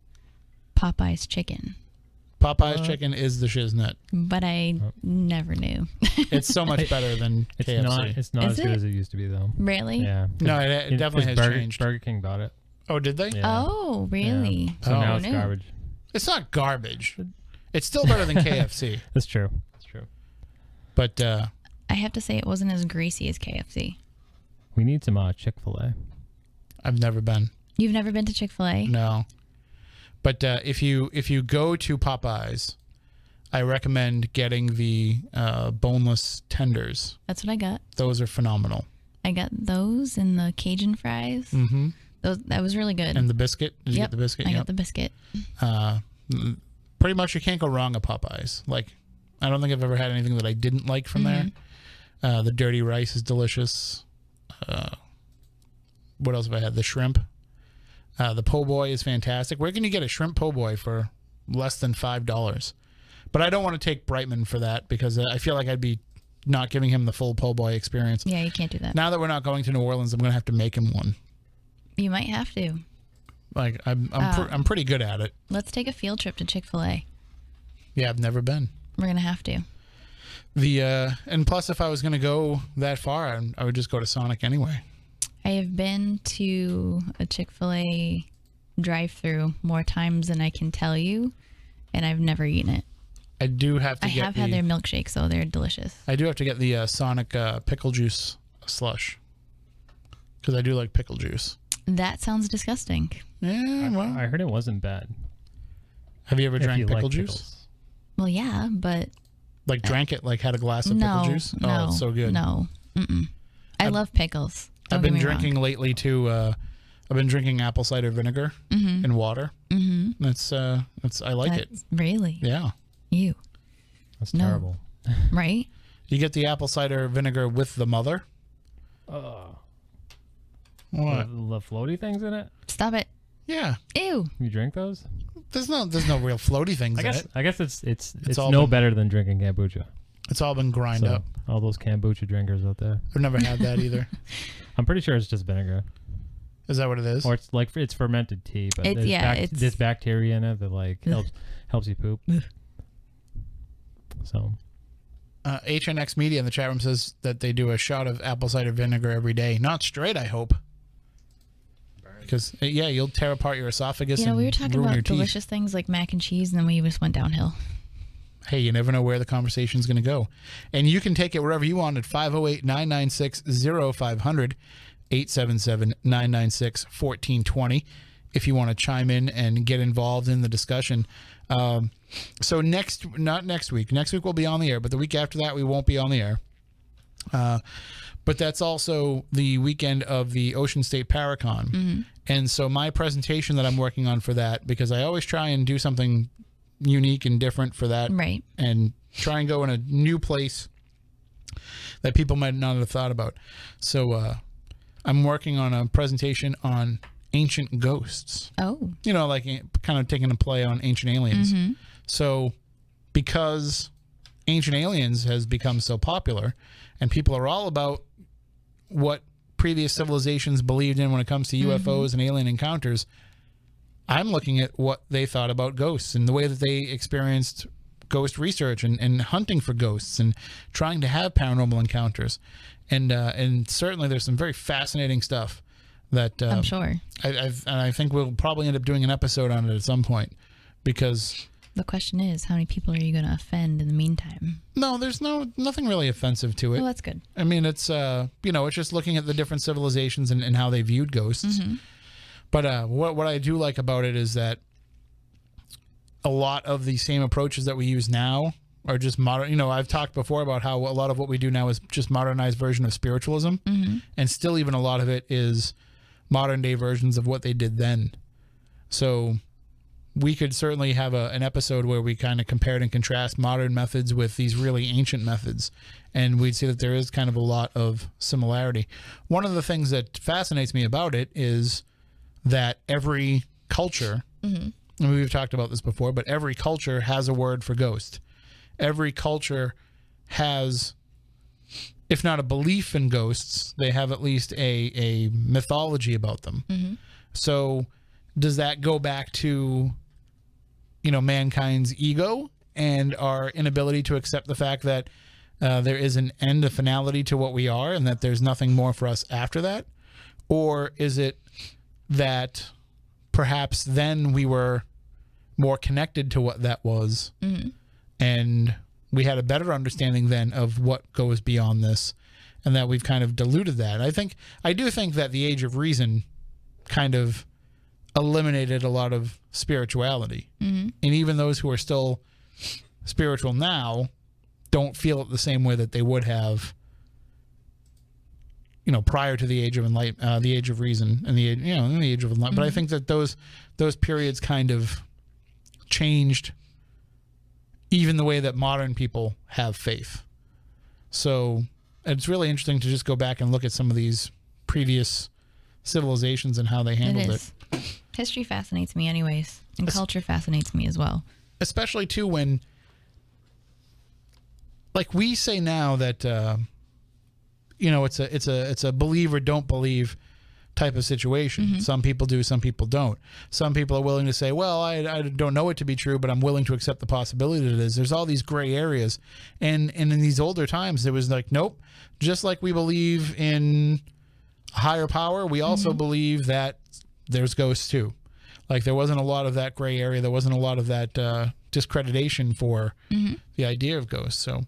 Popeye's chicken. Popeye's chicken is the shiznit. But I never knew. It's so much better than KFC. It's not as good as it used to be, though. Really? Yeah. No, it definitely has changed. Burger King bought it. Oh, did they? Yeah. Oh, really? Yeah. So now it's garbage. It's not garbage. It's still better than KFC. That's true. That's true. But I have to say it wasn't as greasy as KFC. We need some Chick-fil-A. I've never been. You've never been to Chick-fil-A? No. But if you go to Popeyes, I recommend getting the boneless tenders. That's what I got. Those are phenomenal. I got those and the Cajun fries. Mm-hmm. That was really good. And the biscuit? Did you get the biscuit? I got the biscuit. Pretty much you can't go wrong at Popeyes. Like, I don't think I've ever had anything that I didn't like from there. The dirty rice is delicious. What else have I had? The shrimp. The po' boy is fantastic. Where can you get a shrimp po' boy for less than $5? But I don't want to take Brightman for that because I feel like I'd be not giving him the full po' boy experience. Yeah, you can't do that. Now that we're not going to New Orleans, I'm going to have to make him one. You might have to. Like I'm pretty good at it. Let's take a field trip to Chick-fil-A. Yeah, I've never been. We're gonna have to. And plus, if I was going to go that far, I would just go to Sonic anyway. I have been to a Chick-fil-A drive-through more times than I can tell you, and I've never eaten it. I do have to. I have had their milkshakes, though. They're delicious. I do have to get the Sonic pickle juice slush because I do like pickle juice. That sounds disgusting. Yeah, well, I heard it wasn't bad. Have you ever drank pickle juice? Pickles. Well, yeah, but like drank it, like had a glass of pickle juice? No, oh, it's so good. No, I love pickles. I've been drinking lately too. I've been drinking apple cider vinegar and water. Mm-hmm. I like it. Really? Yeah. You. That's terrible. Right? You get the apple cider vinegar with the mother. What? The floaty things in it? Stop it. Yeah. Ew. You drink those? There's no real floaty things in it. I guess it's all better than drinking kombucha. It's all been grind up. All those kombucha drinkers out there. I've never had that either. I'm pretty sure it's just vinegar. Is that what it is? Or it's fermented tea, but It's there's bacteria in it that like helps you poop. So HNX Media in the chat room says that they do a shot of apple cider vinegar every day. Not straight, I hope. Because, you'll tear apart your esophagus and we were talking ruin about your teeth. delicious things like mac and cheese, and then we just went downhill. Hey, you never know where the conversation's going to go. And you can take it wherever you want at 508-996-0500, 877-996-1420 if you want to chime in and get involved in the discussion. So not next week. Next week we'll be on the air, but the week after that we won't be on the air. But that's also the weekend of the Ocean State Paracon. Mm-hmm. And so my presentation that I'm working on for that, because I always try and do something unique and different for that. Right. And try and go in a new place that people might not have thought about. So I'm working on a presentation on ancient ghosts. Oh. Like kind of taking a play on ancient aliens. Mm-hmm. So because Ancient Aliens has become so popular and people are all about what previous civilizations believed in when it comes to UFOs and alien encounters, I'm looking at what they thought about ghosts and the way that they experienced ghost research and hunting for ghosts and trying to have paranormal encounters. And certainly there's some very fascinating stuff that I'm sure. I think we'll probably end up doing an episode on it at some point, because the question is, how many people are you going to offend in the meantime? No, there's nothing really offensive to it. Well, that's good. I mean, it's it's just looking at the different civilizations and how they viewed ghosts. Mm-hmm. But what I do like about it is that a lot of the same approaches that we use now are just modern. I've talked before about how a lot of what we do now is just modernized version of spiritualism, and still even a lot of it is modern day versions of what they did then. So we could certainly have an episode where we kind of compare and contrast modern methods with these really ancient methods, and we'd see that there is kind of a lot of similarity. One of the things that fascinates me about it is that every culture, and we've talked about this before, but every culture has a word for ghost. Every culture has, if not a belief in ghosts, they have at least a mythology about them. Mm-hmm. So does that go back to mankind's ego and our inability to accept the fact that there is an end, a finality to what we are, and that there's nothing more for us after that? Or is it that perhaps then we were more connected to what that was, and we had a better understanding then of what goes beyond this, and that we've kind of diluted that? I do think that the Age of Reason kind of eliminated a lot of spirituality, and even those who are still spiritual now don't feel it the same way that they would have prior to the Age of the Age of Reason and the Age of Enlightenment. But I think that those periods kind of changed even the way that modern people have faith. So it's really interesting to just go back and look at some of these previous civilizations and how they handled it. History fascinates me anyways, and culture fascinates me as well. Especially too when, like we say now that it's a believe or don't believe, type of situation. Some people do, some people don't. Some people are willing to say, well, I don't know it to be true, but I'm willing to accept the possibility that it is. There's all these gray areas. And in these older times, there was like, nope, just like we believe in higher power, we also believe that there's ghosts too. Like there wasn't a lot of that gray area. There wasn't a lot of that discreditation for the idea of ghosts. So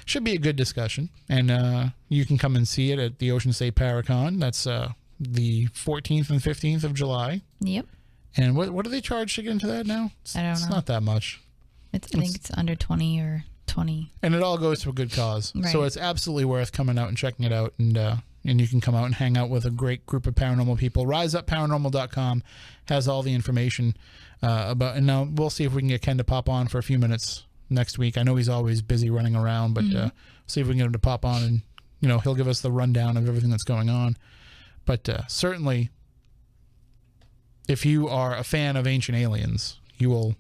should be a good discussion. And you can come and see it at the Ocean State Paracon. That's the 14th and 15th of July. Yep. And what do they charge to get into that now? I don't know. It's not that much. I think it's under 20 or 20. And it all goes to a good cause. Right. So it's absolutely worth coming out and checking it out. And you can come out and hang out with a great group of paranormal people. RiseUpParanormal.com has all the information about. And now we'll see if we can get Ken to pop on for a few minutes next week. I know he's always busy running around, but see if we can get him to pop on, and he'll give us the rundown of everything that's going on. But certainly, if you are a fan of Ancient Aliens, you will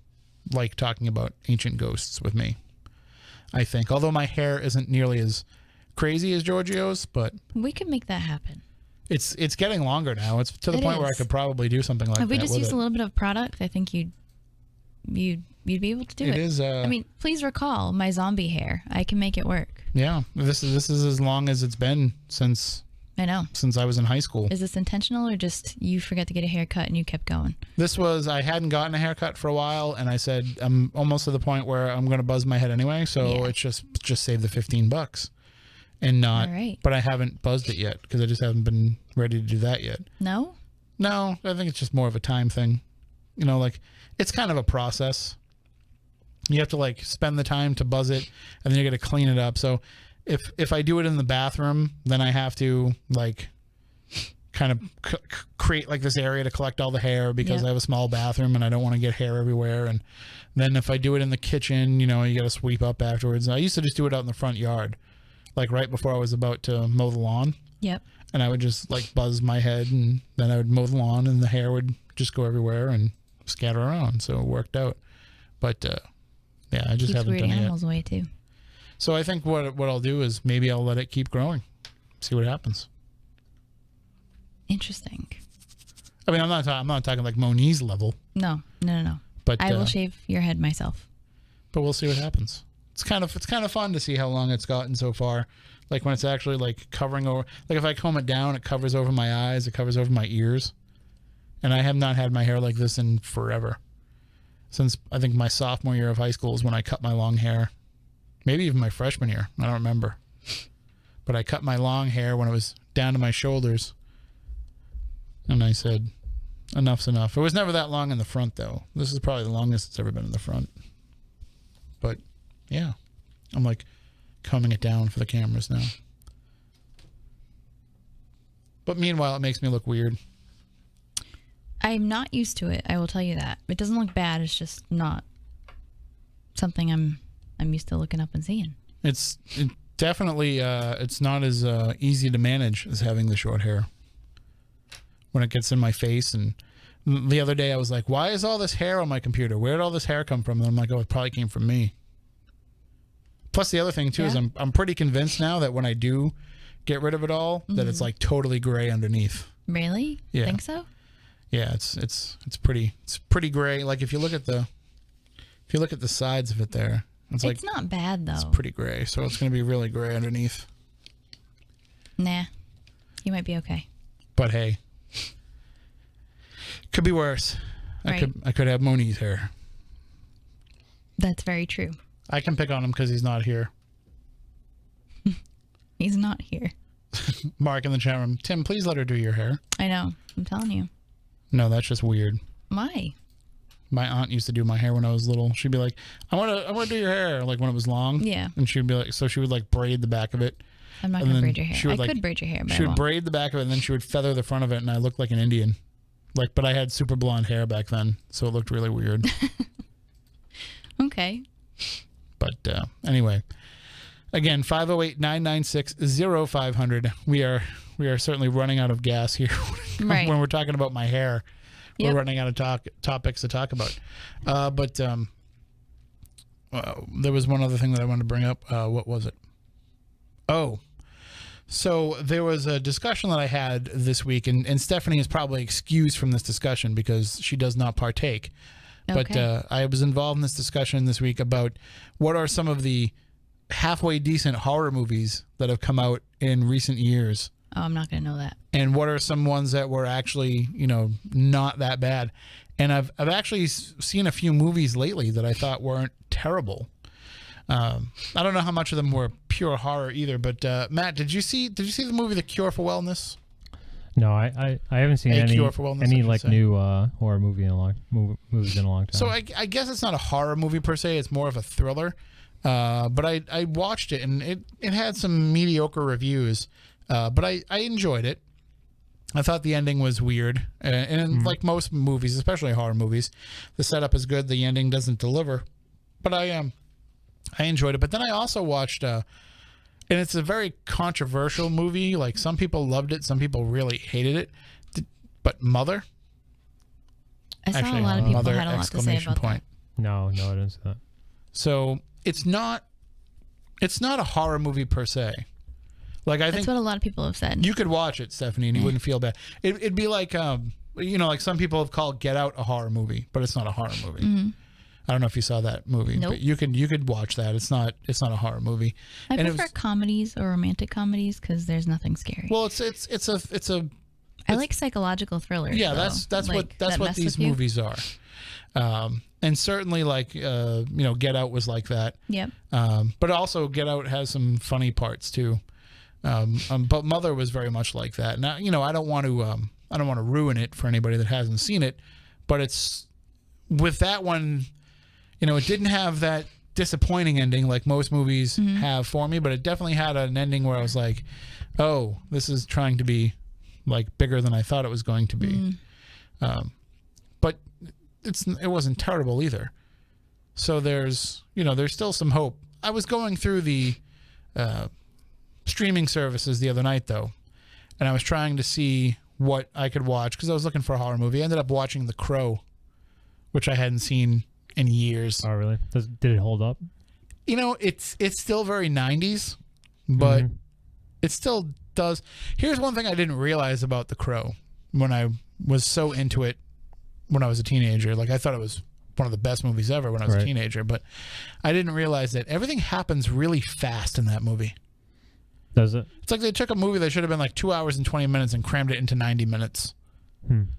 like talking about ancient ghosts with me, I think. Although my hair isn't nearly as crazy as Giorgio's, but we could make that happen. It's getting longer now. It's to the point where I could probably do something like that. If we just use a little bit of product, I think you'd be able to do it. It is. I mean, please recall my zombie hair. I can make it work. Yeah, this is as long as it's been since. I know. Since I was in high school. Is this intentional or just you forgot to get a haircut and you kept going? This was, I hadn't gotten a haircut for a while, and I said, I'm almost to the point where I'm going to buzz my head anyway, so it's just save the $15 and not, but I haven't buzzed it yet because I just haven't been ready to do that yet. No, I think it's just more of a time thing. Like it's kind of a process. You have to like spend the time to buzz it, and then you got to clean it up. So if I do it in the bathroom, then I have to like kind of create like this area to collect all the hair because I have a small bathroom and I don't want to get hair everywhere. And then if I do it in the kitchen, you got to sweep up afterwards. I used to just do it out in the front yard, like right before I was about to mow the lawn. Yep. And I would just like buzz my head, and then I would mow the lawn, and the hair would just go everywhere and scatter around. So it worked out. But I just haven't done it yet. Animals away too. So I think what I'll do is maybe I'll let it keep growing, see what happens. Interesting. I mean, I'm not talking like Moniz level. No. But I will shave your head myself. But we'll see what happens. It's kind of fun to see how long it's gotten so far. Like when it's actually like covering over. Like if I comb it down, it covers over my eyes, it covers over my ears, and I have not had my hair like this in forever. Since I think my sophomore year of high school is when I cut my long hair. Maybe even my freshman year. I don't remember. But I cut my long hair when it was down to my shoulders. And I said, enough's enough. It was never that long in the front, though. This is probably the longest it's ever been in the front. But, yeah. I'm, like, combing it down for the cameras now. But meanwhile, it makes me look weird. I'm not used to it. I will tell you that. It doesn't look bad. It's just not something I'm used to looking up and seeing. It's definitely it's not as easy to manage as having the short hair when it gets in my face. And the other day I was like, why is all this hair on my computer? Where did all this hair come from? And I'm like, oh, it probably came from me. Plus the other thing too is I'm pretty convinced now that when I do get rid of it all, that it's like totally gray underneath. Really? Yeah. Think so? Yeah, it's pretty gray. Like if you look at the sides of it there. It's not bad, though. It's pretty gray, so it's going to be really gray underneath. Nah. You might be okay. But hey. Could be worse. Right. I could have Moni's hair. That's very true. I can pick on him because he's not here. He's not here. Marc in the chat room. Tim, please let her do your hair. I know. I'm telling you. No, that's just weird. Why? My aunt used to do my hair when I was little. She'd be like, I want to do your hair, like when it was long. Yeah. And she'd be like, so she would like braid the back of it. I'm not going to braid your hair. I could braid your hair, but she would braid the back of it, and then she would feather the front of it, and I looked like an Indian. Like, but I had super blonde hair back then, so it looked really weird. Okay. But anyway, again, 508-996-0500. We are certainly running out of gas here Right. when we're talking about my hair. We're running out of topics to talk about. But there was one other thing that I wanted to bring up. What was it? Oh, So there was a discussion that I had this week, and Stephanie is probably excused from this discussion because she does not partake. Okay. But I was involved in this discussion this week about what are some of the halfway decent horror movies that have come out in recent years. Oh, I'm not going to know that. And what are some ones that were actually, not that bad. And I've actually seen a few movies lately that I thought weren't terrible. I don't know how much of them were pure horror either, but Matt, did you see the movie The Cure for Wellness? No, I haven't seen any new horror movies in a long time. So I guess it's not a horror movie per se; it's more of a thriller. But I watched it and it had some mediocre reviews, but I enjoyed it. I thought the ending was weird, and like most movies, especially horror movies, the setup is good, the ending doesn't deliver. But I enjoyed it. But then I also watched, and it's a very controversial movie. Like some people loved it, some people really hated it. But Mother. I saw a lot of people had a lot to say about that. No, I didn't see that. So it's not a horror movie per se. Like I think that's what a lot of people have said. You could watch it, Stephanie, and you wouldn't feel bad. It'd be like like some people have called Get Out a horror movie, but it's not a horror movie. Mm-hmm. I don't know if you saw that movie, nope. But you could watch that. It's not a horror movie. I prefer comedies or romantic comedies because there's nothing scary. Well, it's I like psychological thrillers. Yeah, that's what these movies are. And certainly like Get Out was like that. Yep. But also Get Out has some funny parts too. But Mother was very much like that. Now, I don't want to ruin it for anybody that hasn't seen it, but it's with that one, it didn't have that disappointing ending like most movies have for me, but it definitely had an ending where I was like, oh, this is trying to be like bigger than I thought it was going to be. But it wasn't terrible either. So there's still some hope. I was going through the streaming services the other night though, and I was trying to see what I could watch because I was looking for a horror movie. I ended up watching The Crow, which I hadn't seen in years. Oh, really? Did it hold up? It's still very 90s, but it still does. Here's one thing I didn't realize about The Crow when I was so into it when I was a teenager. Like I thought it was one of the best movies ever when I was a teenager, but I didn't realize that everything happens really fast in that movie. Does it? It's like they took a movie that should have been like 2 hours and 20 minutes and crammed it into 90 minutes.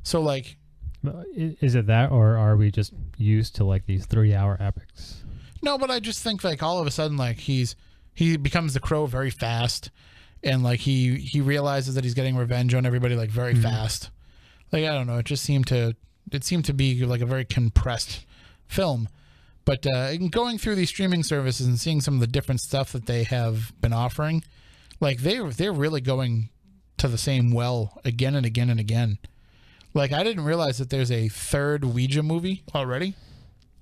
So like, is it that, or are we just used to like these 3-hour epics? No, but I just think like all of a sudden like he becomes the Crow very fast, and like he realizes that he's getting revenge on everybody like very fast. Like I don't know, it seemed to be like a very compressed film. But going through these streaming services and seeing some of the different stuff that they have been offering, like they're really going to the same well again and again and again. Like I didn't realize that there's a third Ouija movie already.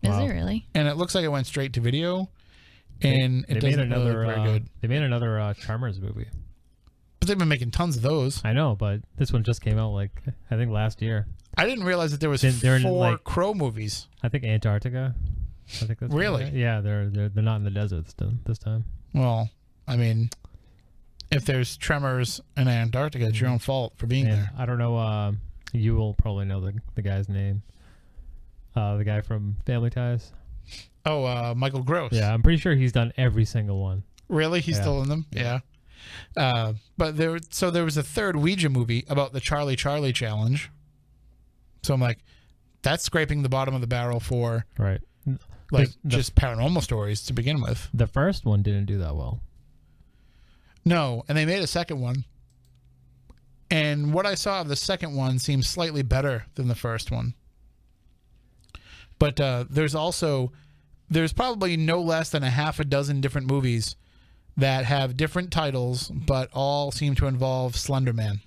Is there really? And it looks like it went straight to video, and it doesn't look very good. They made another Charmers movie. But they've been making tons of those. I know, but this one just came out like I think last year. I didn't realize that there was four Crow movies. I think Antarctica. I think that's really. Yeah, they're not in the desert this time. Well, I mean, if there's tremors in Antarctica, it's your own fault for being there. I don't know. You will probably know the guy's name. The guy from Family Ties. Oh, Michael Gross. Yeah, I'm pretty sure he's done every single one. Really? He's still in them? Yeah. But there was a third Ouija movie about the Charlie Challenge. So I'm like, that's scraping the bottom of the barrel for just paranormal stories to begin with. The first one didn't do that well. No, and they made a second one. And what I saw of the second one seems slightly better than the first one. But there's probably no less than a half a dozen different movies that have different titles, but all seem to involve Slender Man.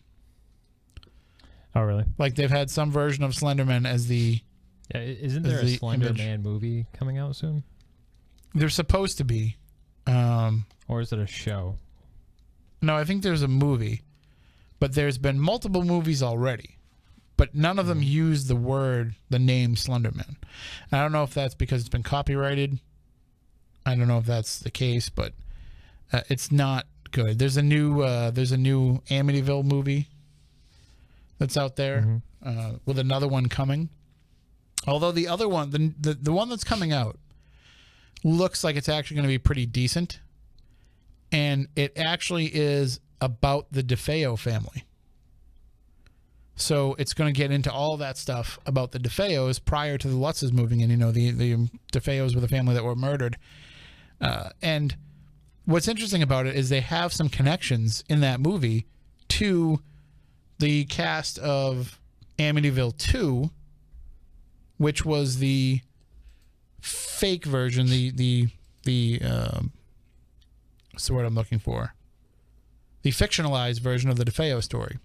Oh, really? Like they've had some version of Slender Man as the... Yeah, isn't there a Slender Man movie coming out soon? There's supposed to be. Or is it a show? No, I think there's a movie. But there's been multiple movies already. But none of them use the name Slender Man. I don't know if that's because it's been copyrighted. I don't know if that's the case, but it's not good. There's a new Amityville movie that's out there with another one coming. Although the other one, the one that's coming out, looks like it's actually going to be pretty decent, and it actually is about the DeFeo family. So it's going to get into all that stuff about the DeFeos prior to the Lutzes moving in. You know, the DeFeos were the family that were murdered. And what's interesting about it is they have some connections in that movie to the cast of Amityville 2, which was the fake version, the what's the word I'm looking for? The fictionalized version of the DeFeo story.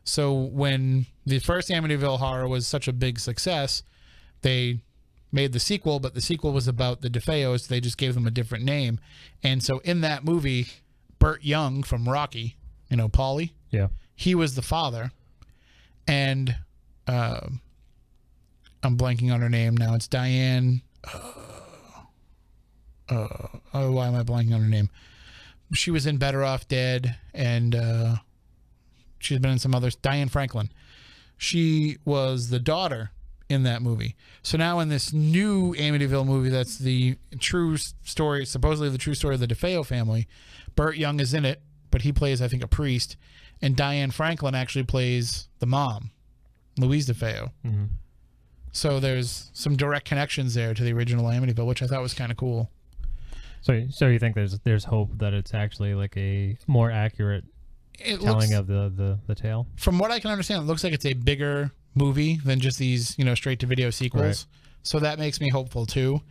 So when the first Amityville Horror was such a big success, they made the sequel, but the sequel was about the DeFeos. They just gave them a different name. And so in that movie, Burt Young from Rocky, you know, Paulie? Yeah. He was the father. And I'm blanking on her name now. It's Diane. Why am I blanking on her name? She was in Better Off Dead, and she's been in some others. Diane Franklin. She was the daughter in that movie. So now in this new Amityville movie, that's the true story, supposedly the true story of the DeFeo family, Burt Young is in it, but he plays, I think, a priest, and Diane Franklin actually plays the mom, Louise DeFeo. Mm-hmm. So there's some direct connections there to the original Amityville, which I thought was kind of cool. So you think there's hope that it's actually like a more accurate telling of the tale? From what I can understand, it looks like it's a bigger movie than just these, you know, straight-to-video sequels. Right. So that makes me hopeful, too.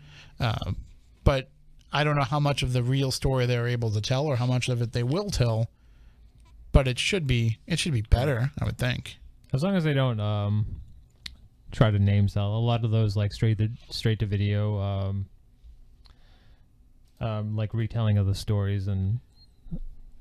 But I don't know how much of the real story they're able to tell or how much of it they will tell. But it should be better, I would think. As long as they don't try to name sell. A lot of those like straight to video like retelling of the stories and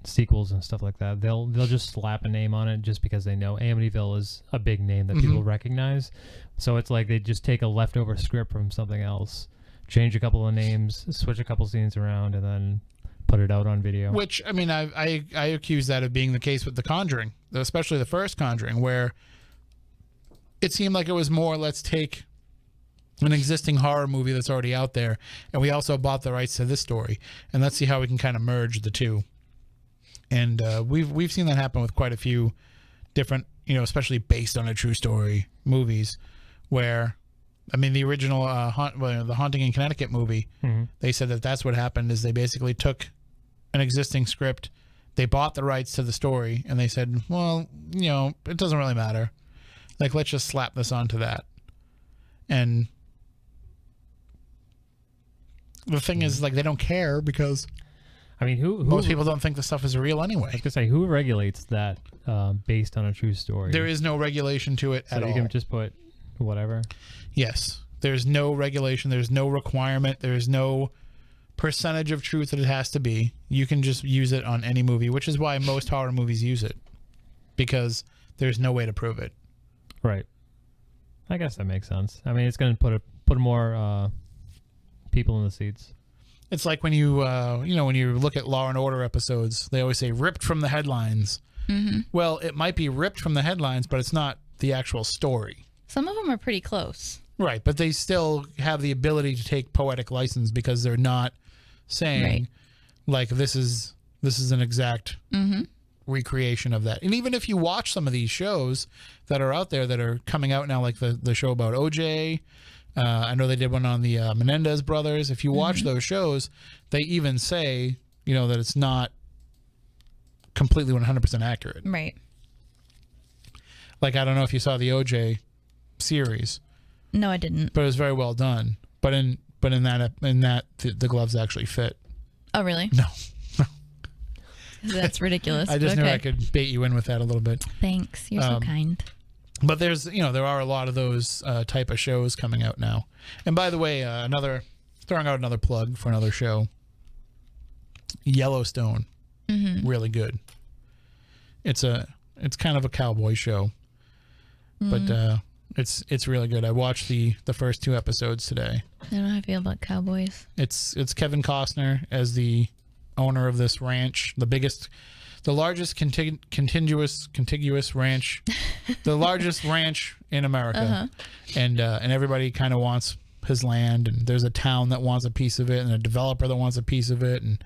sequels and stuff like that, they'll just slap a name on it just because they know Amityville is a big name that people recognize. So it's like they just take a leftover script from something else, change a couple of names, switch a couple scenes around, and then put it out on video. Which, I mean, I accuse that of being the case with The Conjuring, especially the first Conjuring, where it seemed like it was more, let's take an existing horror movie that's already out there, and we also bought the rights to this story, and let's see how we can kind of merge the two. And we've seen that happen with quite a few different, you know, especially based on a true story movies, where, I mean, the original the Haunting in Connecticut movie, they said that that's what happened, is they basically took an existing script, they bought the rights to the story, and they said, well, you know, it doesn't really matter. Like, let's just slap this onto that. And the thing is, like, they don't care because, I mean, most people don't think the stuff is real anyway. I was gonna say, who regulates that based on a true story? There is no regulation to it at all. So you can just put whatever? Yes. There's no regulation. There's no requirement. There's no percentage of truth that it has to be. You can just use it on any movie, which is why most horror movies use it, because there's no way to prove it. Right. I guess that makes sense. I mean, it's going to put more people in the seats. It's like when you when you look at Law and Order episodes, they always say ripped from the headlines. Mm-hmm. Well, it might be ripped from the headlines, but it's not the actual story. Some of them are pretty close. Right, but they still have the ability to take poetic license because they're not saying like this is an exact recreation of that. And even if you watch some of these shows that are out there that are coming out now, like the show about OJ, I know they did one on the Menendez brothers. If you watch those shows, they even say, you know, that it's not completely 100% accurate. Right. Like, I don't know if you saw the OJ series. No, I didn't. But it was very well done. But in that the gloves actually fit. Oh, really? No. That's ridiculous. I just knew I could bait you in with that a little bit. Thanks. You're so kind. But there are a lot of those type of shows coming out now. And by the way, throwing out another plug for another show. Yellowstone. Really good. It's kind of a cowboy show. But it's really good. I watched the first 2 episodes today. I don't know how I feel about cowboys. It's Kevin Costner as the owner of this ranch, the largest contiguous ranch, the largest ranch in America, and everybody kind of wants his land, and there's a town that wants a piece of it, and a developer that wants a piece of it, and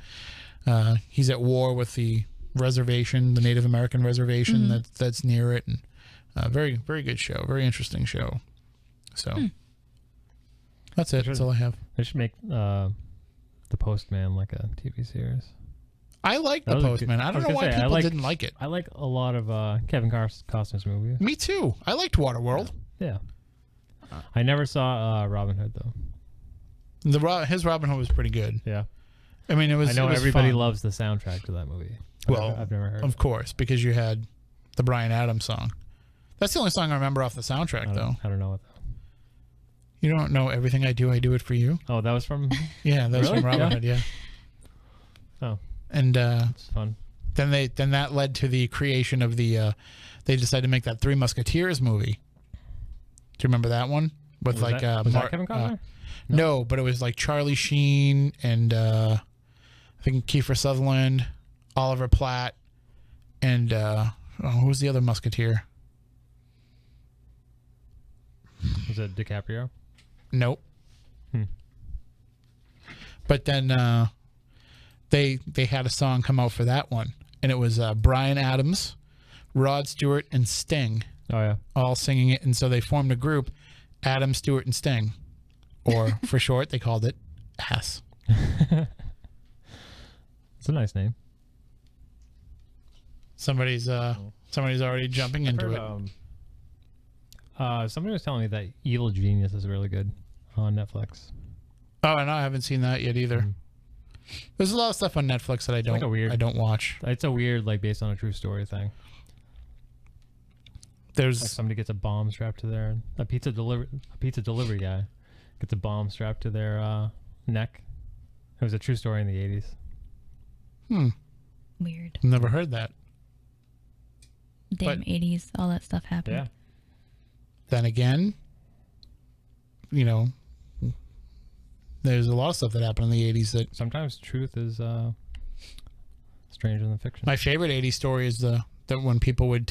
he's at war with the reservation, the Native American reservation that's near it, and very, very good show, very interesting show. So that's it. That's all I have. They should make The Postman like a TV series. I like The Postman. I don't know why people didn't like it. I like a lot of Kevin Costner's movies. Me too. I liked Waterworld. Yeah. I never saw Robin Hood though. His Robin Hood was pretty good. Yeah. I mean, I know everybody fun. loves the soundtrack to that movie. I've never heard. Of course, because you had the Bryan Adams song. That's the only song I remember off the soundtrack, though. I don't know what that. You don't know Everything I Do It For You? Oh, that was from. Yeah, that was from Robin Hood. Yeah. Oh. And it's fun. Then that led to the creation of the. They decided to make that Three Musketeers movie. Do you remember that one with was that Kevin Costner? No, but it was like Charlie Sheen and I think Kiefer Sutherland, Oliver Platt, and who was the other Musketeer? Was it DiCaprio? Nope. But then they had a song come out for that one, and it was Bryan Adams, Rod Stewart, and Sting. Oh yeah, all singing it, and so they formed a group, Adam, Stewart, and Sting, or for short, they called it ASS. It's a nice name. Somebody's already jumping into it. Somebody was telling me that Evil Genius is really good on Netflix. Oh, and I haven't seen that yet either. There's a lot of stuff on Netflix that I don't watch. It's a weird, like, based on a true story thing. There's like somebody gets a bomb strapped to their a pizza delivery guy gets a bomb strapped to their neck. It was a true story in the 80s. Weird. Never heard that. Damn 80s, all that stuff happened. Yeah. Then again, there's a lot of stuff that happened in the 80s that sometimes truth is stranger than fiction. My favorite 80s story is that when people would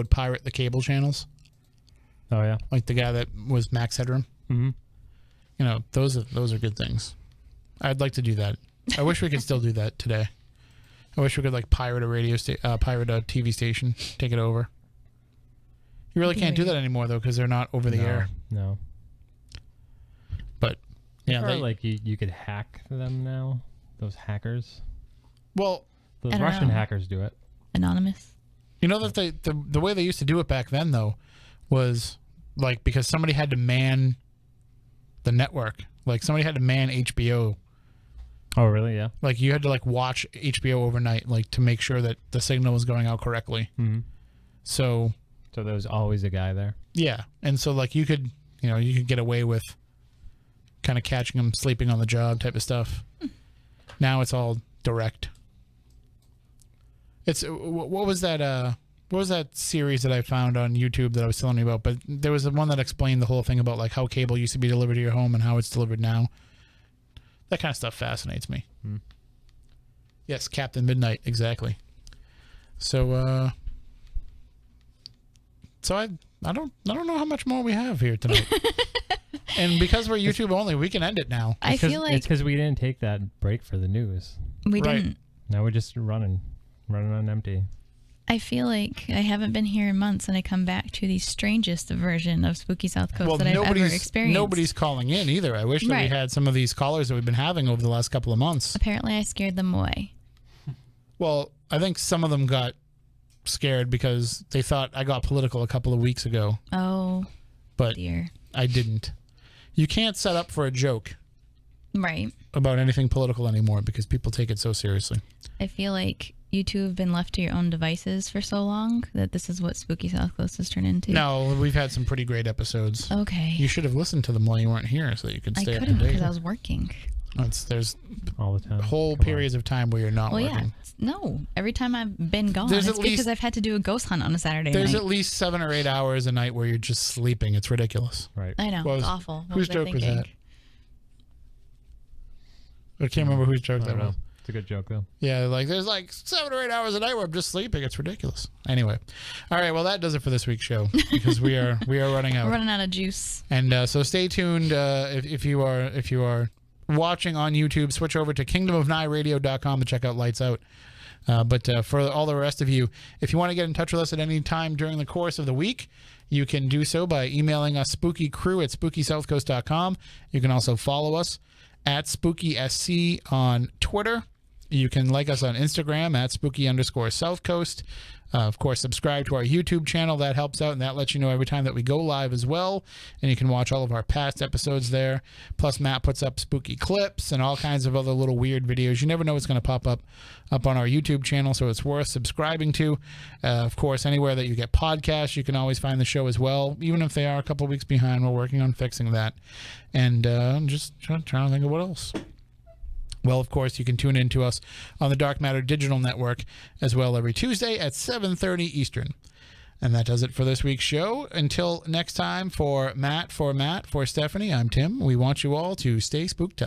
pirate the cable channels. Oh yeah. Like the guy that was Max Headroom. Mm-hmm. Those are good things. I'd like to do that. I wish we could still do that today. I wish we could pirate pirate a TV station, take it over. You really can't do that anymore though, because they're not over the air. No. But yeah, you could hack them now. Those hackers. Well, those Russian hackers do it. Anonymous. You know that the way they used to do it back then though was because somebody had to man the network. Like somebody had to man HBO. Oh really? Yeah. Like you had to watch HBO overnight, to make sure that the signal was going out correctly. Mm-hmm. So there was always a guy there. Yeah, and so you could get away with kind of catching them sleeping on the job type of stuff. Now it's all direct. It's what was that series that I found on YouTube that I was telling you about? But there was one that explained the whole thing about how cable used to be delivered to your home and how it's delivered now. That kind of stuff fascinates me. Yes, Captain Midnight, exactly. So I don't know how much more we have here tonight. And because we're YouTube only, we can end it now. I feel like it's because we didn't take that break for the news. We didn't. Now we're just running on empty. I feel like I haven't been here in months, and I come back to the strangest version of Spooky South Coast that I've ever experienced. Nobody's calling in either. I wish that we had some of these callers that we've been having over the last couple of months. Apparently, I scared them away. Well, I think some of them got scared because they thought I got political a couple of weeks ago. Oh, but dear. I didn't. You can't set up for a joke. Right. About anything political anymore because people take it so seriously. I feel like you two have been left to your own devices for so long that this is what Spooky South Coast has turned into. No, we've had some pretty great episodes. Okay. You should have listened to them while you weren't here so that you could stay up to date. I couldn't because I was working. There's all the time. Whole periods of time where you're not working. Yeah. No. Every time I've been gone, it's because I've had to do a ghost hunt on a Saturday night. There's at least 7 or 8 hours a night where you're just sleeping. It's ridiculous. Right. I know. It's awful. Whose joke was that? I can't remember whose joke that was. It's a good joke, though. Yeah, like there's like 7 or 8 hours a night where I'm just sleeping. It's ridiculous. Anyway, all right. Well, that does it for this week's show because we are running out. We're running out of juice. And so stay tuned. If you are watching on YouTube, switch over to kingdomofnightradio.com to check out Lights Out. But for all the rest of you, if you want to get in touch with us at any time during the course of the week, you can do so by emailing us spookycrew@spookysouthcoast.com. You can also follow us at SpookySC on Twitter. You can like us on Instagram at spooky_southcoast. Of course, subscribe to our YouTube channel. That helps out, and that lets you know every time that we go live as well. And you can watch all of our past episodes there. Plus, Matt puts up spooky clips and all kinds of other little weird videos. You never know what's going to pop up on our YouTube channel, so it's worth subscribing to. Of course, anywhere that you get podcasts, you can always find the show as well. Even if they are a couple weeks behind, we're working on fixing that. And I'm just trying to think of what else. Well, of course, you can tune in to us on the Dark Matter Digital Network as well every Tuesday at 7:30 Eastern. And that does it for this week's show. Until next time, for Stephanie, I'm Tim. We want you all to stay spooked.